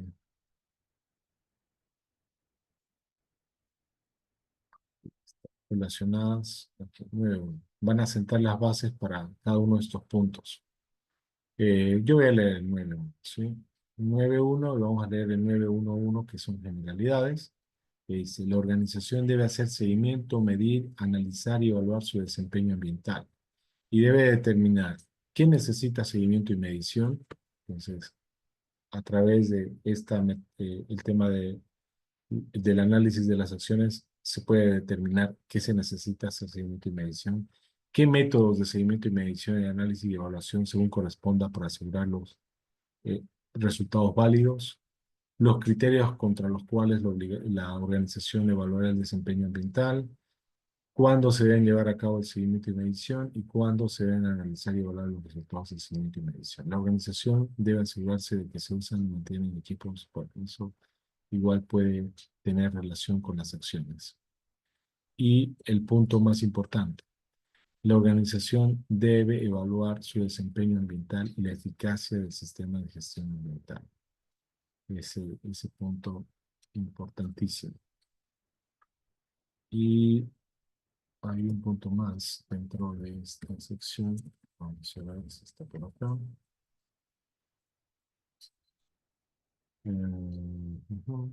relacionadas, aquí, 9.1. Van a sentar las bases para cada uno de estos puntos. Yo voy a leer el 9.1, ¿sí? 9.1, y vamos a leer el 9.1.1, que son generalidades, que dice, la organización debe hacer seguimiento, medir, analizar y evaluar su desempeño ambiental. Y debe determinar qué necesita seguimiento y medición. Entonces, a través de el tema del análisis de las acciones, se puede determinar qué se necesita hacer seguimiento y medición, qué métodos de seguimiento y medición y análisis y evaluación según corresponda para asegurar los eh, resultados válidos, los criterios contra los cuales la organización evaluará el desempeño ambiental, cuándo se deben llevar a cabo el seguimiento y medición y cuándo se deben analizar y evaluar los resultados del seguimiento y medición. La organización debe asegurarse de que se usan y mantienen equipos, por eso igual puede tener relación con las acciones. Y el punto más importante, la organización debe evaluar su desempeño ambiental y la eficacia del sistema de gestión ambiental. Ese punto importantísimo. Y hay un punto más dentro de esta sección. Vamos a ver si está por acá. Ujú.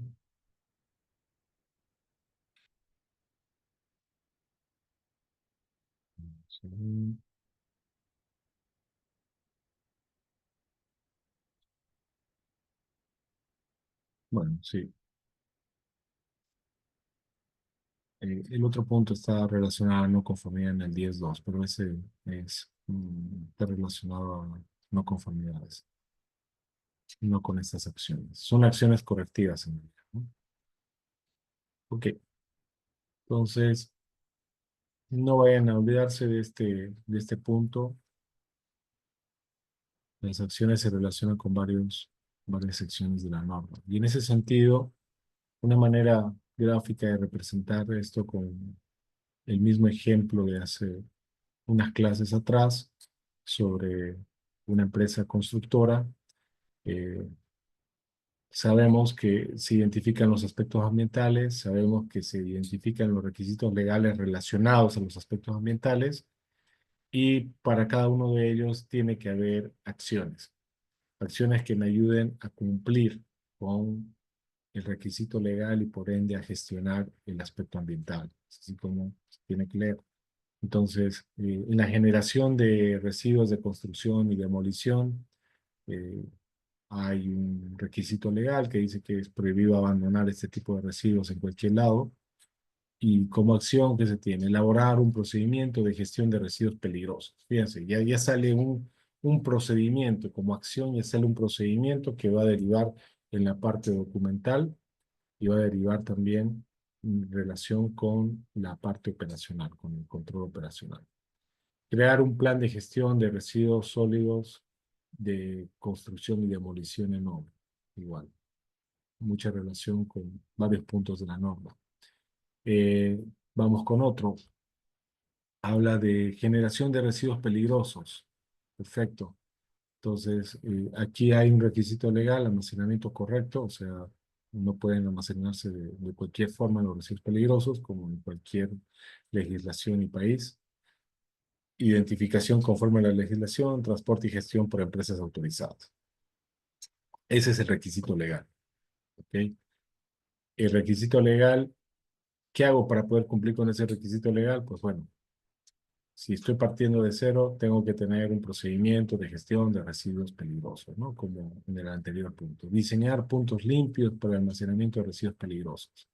Vamos a ver. Bueno, sí. El otro punto está relacionado a no conformidad en el 10.2, pero ese está relacionado a no conformidades, no con estas acciones. Son acciones correctivas en realidad, ¿no? Ok, entonces no vayan a olvidarse de este punto. Las acciones se relacionan con varias secciones de la norma. Y en ese sentido, una manera gráfica de representar esto con el mismo ejemplo de hace unas clases atrás sobre una empresa constructora. eh, Sabemos que se identifican los aspectos ambientales, sabemos que se identifican los requisitos legales relacionados a los aspectos ambientales y para cada uno de ellos tiene que haber acciones. Acciones que me ayuden a cumplir con el requisito legal y por ende a gestionar el aspecto ambiental, así como se tiene que leer. Entonces, en la generación de residuos de construcción y demolición, eh, hay un requisito legal que dice que es prohibido abandonar este tipo de residuos en cualquier lado. Y como acción que se tiene, elaborar un procedimiento de gestión de residuos peligrosos. Fíjense, ya sale un procedimiento, como acción ya sale un procedimiento que va a derivar en la parte documental y va a derivar también en relación con la parte operacional, con el control operacional. Crear un plan de gestión de residuos sólidos de construcción y demolición en obra. Igual, mucha relación con varios puntos de la norma. Vamos con otro. Habla de generación de residuos peligrosos. Perfecto. Entonces, aquí hay un requisito legal, almacenamiento correcto, o sea, no pueden almacenarse de cualquier forma los residuos peligrosos, como en cualquier legislación y país. Identificación conforme a la legislación, transporte y gestión por empresas autorizadas. Ese es el requisito legal. ¿Ok? El requisito legal, ¿qué hago para poder cumplir con ese requisito legal? Pues bueno, si estoy partiendo de cero, tengo que tener un procedimiento de gestión de residuos peligrosos, ¿no? Como en el anterior punto. Diseñar puntos limpios para el almacenamiento de residuos peligrosos.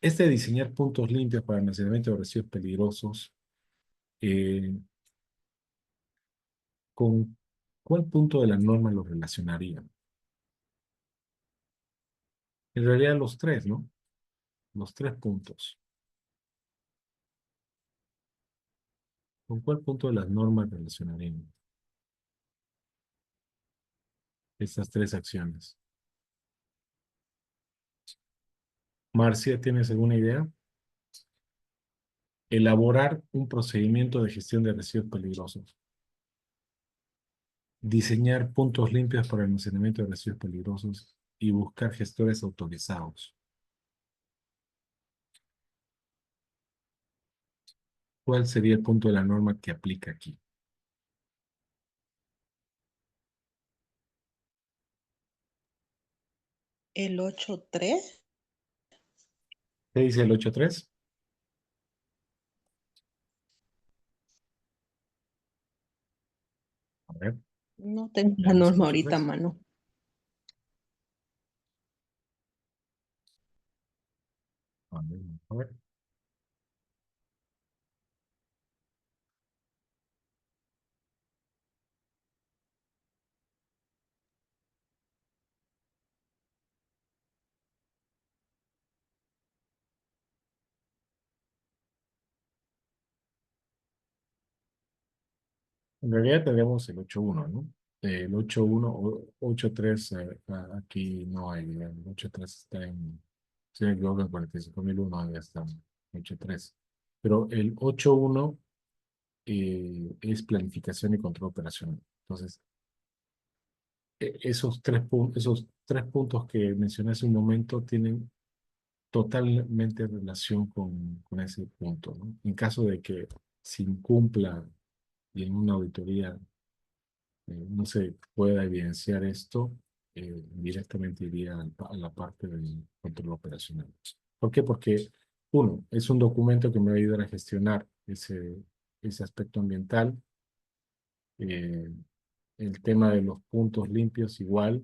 Este diseñar puntos limpios para el almacenamiento de residuos peligrosos, eh, ¿con cuál punto de la norma lo relacionaría? En realidad los tres, ¿no? Los tres puntos. ¿Con cuál punto de las normas relacionarían estas tres acciones? Marcia, ¿tienes alguna idea? Elaborar un procedimiento de gestión de residuos peligrosos. diseñar puntos limpios para almacenamiento de residuos peligrosos y buscar gestores autorizados. ¿Cuál sería el punto de la norma que aplica aquí? El 8.3. ¿Qué dice el 8.3? A ver, No tengo la veamos el norma ahorita a 8.3. mano. A ver. En realidad tenemos el 8.1, ¿no? El 8.1 o 8.3 aquí no hay. El 8.3 está en, si me equivoco, en 45.001, ya está en 8.3. Pero el 8.1 es planificación y control operacional. Entonces, esos tres puntos que mencioné hace un momento tienen totalmente relación con ese punto, ¿no? En caso de que se incumpla y en una auditoría no se pueda evidenciar esto, directamente iría a la parte del control operacional. ¿Por qué? Porque, uno, es un documento que me va a ayudar a gestionar ese aspecto ambiental. Eh, el tema de los puntos limpios igual,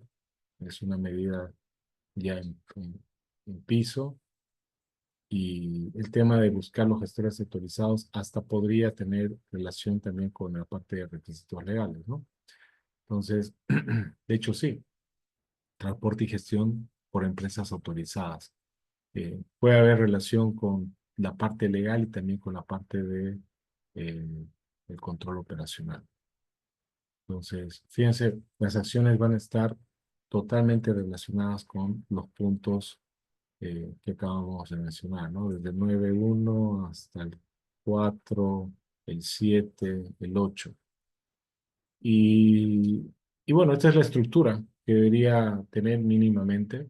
es una medida ya en piso. Y el tema de buscar los gestores autorizados hasta podría tener relación también con la parte de requisitos legales, ¿no? Entonces, de hecho sí, transporte y gestión por empresas autorizadas. Puede haber relación con la parte legal y también con la parte de el control operacional. Entonces, fíjense, las acciones van a estar totalmente relacionadas con los puntos que acabamos de mencionar, ¿no? Desde el 9.1 hasta el 4, el 7, el 8. Y bueno, esta es la estructura que debería tener mínimamente.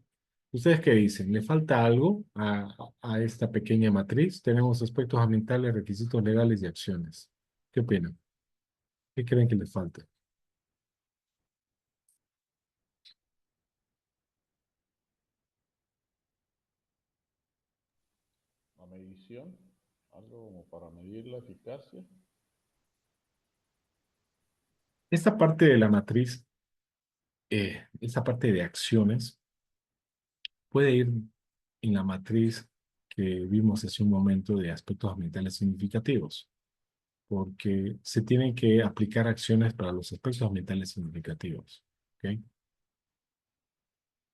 ¿Ustedes qué dicen? ¿Le falta algo a esta pequeña matriz? Tenemos aspectos ambientales, requisitos legales y acciones. ¿Qué opinan? ¿Qué creen que le falta? La medición, algo como para medir la eficacia. Esta parte de la matriz, esta parte de acciones, puede ir en la matriz que vimos hace un momento de aspectos ambientales significativos, porque se tienen que aplicar acciones para los aspectos ambientales significativos. ¿Ok?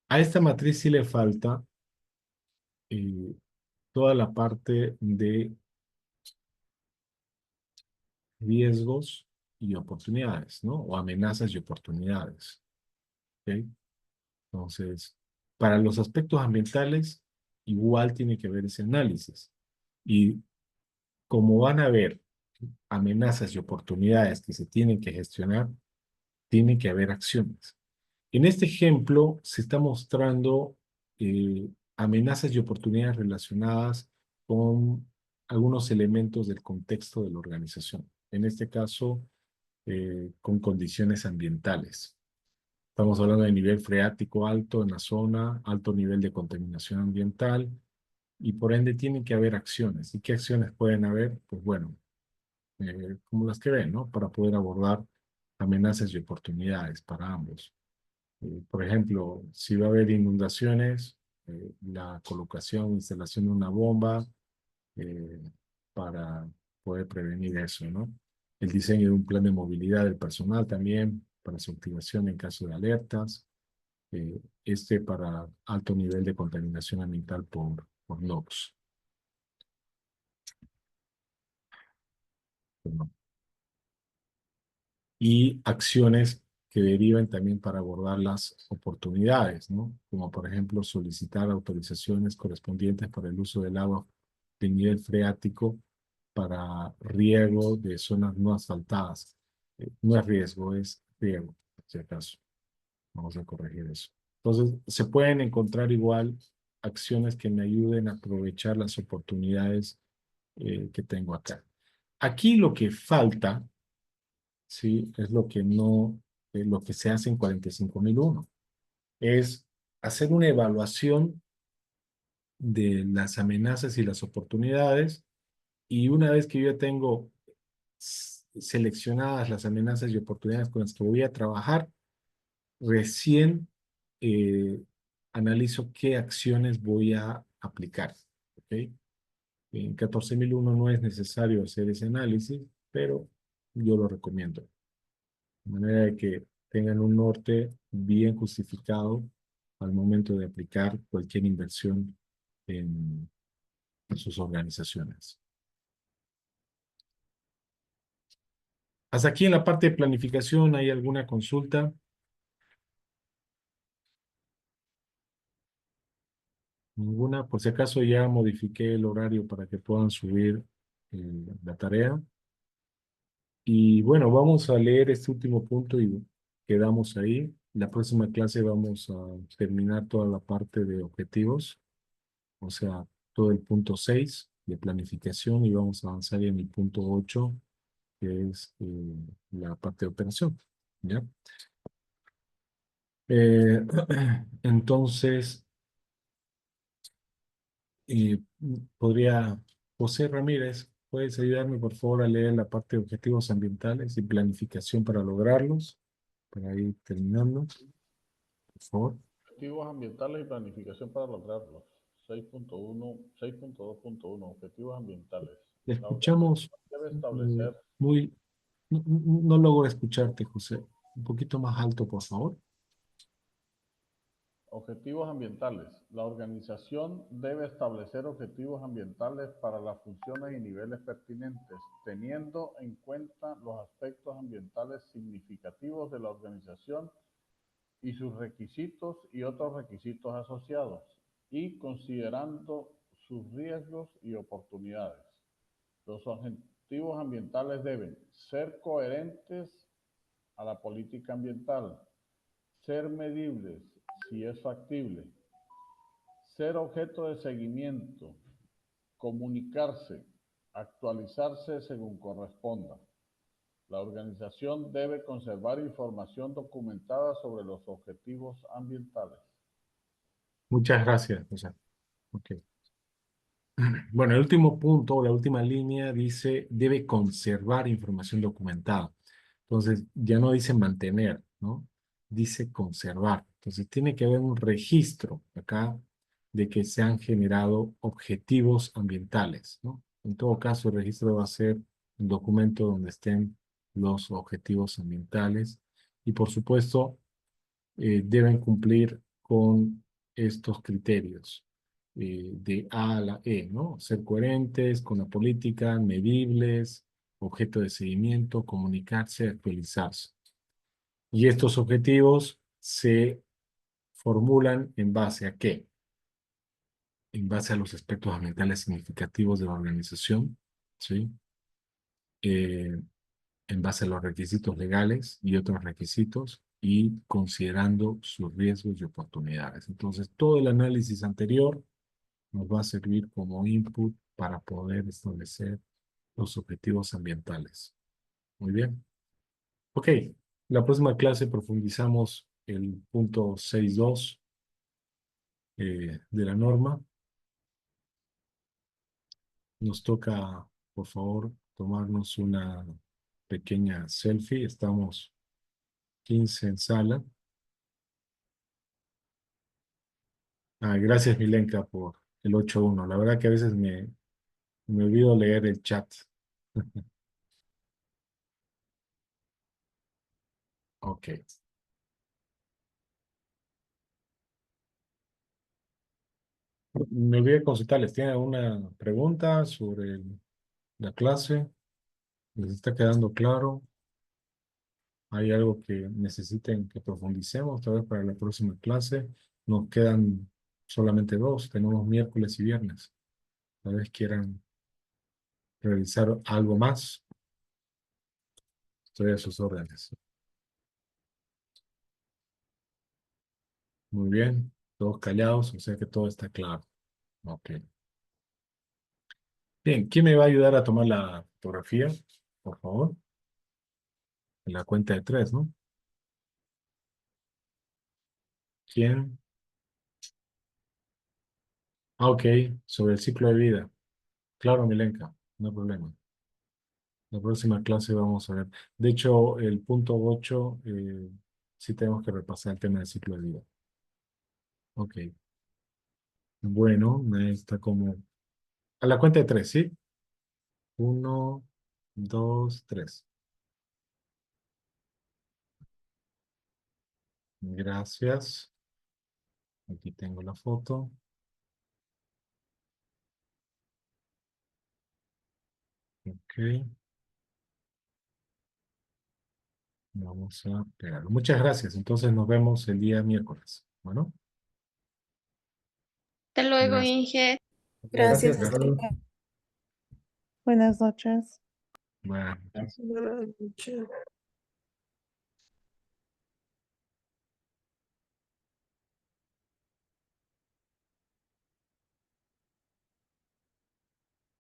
A esta matriz sí le falta eh, toda la parte de riesgos y oportunidades, ¿no? O amenazas y oportunidades. ¿Ok? Entonces, para los aspectos ambientales, igual tiene que haber ese análisis. Y como van a haber amenazas y oportunidades que se tienen que gestionar, tiene que haber acciones. En este ejemplo se está mostrando amenazas y oportunidades relacionadas con algunos elementos del contexto de la organización. En este caso, con condiciones ambientales. Estamos hablando de nivel freático alto en la zona, alto nivel de contaminación ambiental, y por ende tienen que haber acciones. ¿Y qué acciones pueden haber? Pues bueno, como las que ven, ¿no? Para poder abordar amenazas y oportunidades para ambos. Por ejemplo, si va a haber inundaciones, la colocación, instalación de una bomba eh, para poder prevenir eso, ¿no? El diseño de un plan de movilidad del personal también, para su activación en caso de alertas, para alto nivel de contaminación ambiental por NOx. Y acciones que deriven también para abordar las oportunidades, ¿no? Como por ejemplo solicitar autorizaciones correspondientes para el uso del agua de nivel freático para riego de zonas no asfaltadas. No es riesgo, es riego. si acaso. Vamos a corregir eso. Entonces, se pueden encontrar igual acciones que me ayuden a aprovechar las oportunidades que tengo acá. Aquí lo que falta, ¿sí? Es lo que no, lo que se hace en 45.001. Es hacer una evaluación de las amenazas y las oportunidades, y una vez que yo ya tengo seleccionadas las amenazas y oportunidades con las que voy a trabajar, recién analizo qué acciones voy a aplicar. ¿Ok? En 14.001 no es necesario hacer ese análisis, pero yo lo recomiendo. De manera de que tengan un norte bien justificado al momento de aplicar cualquier inversión en sus organizaciones. Hasta aquí en la parte de planificación, ¿hay alguna consulta? Ninguna. Por si acaso ya modifiqué el horario para que puedan subir la tarea. Y bueno, vamos a leer este último punto y quedamos ahí. La próxima clase vamos a terminar toda la parte de objetivos, o sea, todo el punto 6 de planificación, y vamos a avanzar en el punto 8, que es la parte de operación. ¿Ya? Eh, entonces, podría, José Ramírez, ¿puedes ayudarme por favor a leer la parte de objetivos ambientales y planificación para lograrlos? Para ir terminando, por favor. Objetivos ambientales y planificación para lograrlos. 6.1, 6.2.1, objetivos ambientales. Le La escuchamos organización debe establecer muy... No logro escucharte, José. Un poquito más alto, por favor. objetivos ambientales. La organización debe establecer objetivos ambientales para las funciones y niveles pertinentes, teniendo en cuenta los aspectos ambientales significativos de la organización y sus requisitos y otros requisitos asociados, y considerando sus riesgos y oportunidades. Los objetivos ambientales deben ser coherentes a la política ambiental, ser medibles si es factible, ser objeto de seguimiento, comunicarse, actualizarse según corresponda. La organización debe conservar información documentada sobre los objetivos ambientales. Muchas gracias, José. Ok. Bueno, el último punto, la última línea dice, debe conservar información documentada. Entonces, ya no dice mantener, ¿no? Dice conservar. Entonces, tiene que haber un registro acá de que se han generado objetivos ambientales, ¿no? En todo caso, el registro va a ser un documento donde estén los objetivos ambientales, y por supuesto, deben cumplir con estos criterios de A a la E, ¿no? Ser coherentes con la política, medibles, objeto de seguimiento, comunicarse, actualizarse. Y estos objetivos se formulan en base a ¿qué? En base a los aspectos ambientales significativos de la organización, ¿sí? Eh, en base a los requisitos legales y otros requisitos, y considerando sus riesgos y oportunidades. Entonces, todo el análisis anterior nos va a servir como input para poder establecer los objetivos ambientales. Muy bien. Ok, la próxima clase profundizamos el punto 6.2 de la norma. Nos toca, por favor, tomarnos una pequeña selfie. Estamos 15 en sala. Gracias, Milenka, por el 8.1. La verdad que a veces me olvido leer el chat. Ok. Me olvidé consultarles. ¿Tienen alguna pregunta sobre la clase? ¿Les está quedando claro? ¿Hay algo que necesiten que profundicemos tal vez para la próxima clase? Nos quedan solamente dos. Tenemos miércoles y viernes. Tal vez quieran realizar algo más. Estoy a sus órdenes. Muy bien. Todos callados, o sea que todo está claro. Ok. Bien, ¿quién me va a ayudar a tomar la fotografía? Por favor. En la cuenta de 3, ¿no? ¿Quién? Ah, ok, sobre el ciclo de vida. Claro, Milenka, no hay problema. La próxima clase vamos a ver. De hecho, el punto 8, sí tenemos que repasar el tema del ciclo de vida. Ok. Bueno, está como... A la cuenta de 3, ¿sí? 1, 2, 3. Gracias. Aquí tengo la foto. Ok. Vamos a pegarlo. Muchas gracias. Entonces nos vemos el día miércoles. Bueno, Hasta luego, gracias. Inge. Gracias, Gracias. hasta luego. Buenas noches. Bueno. Buenas noches.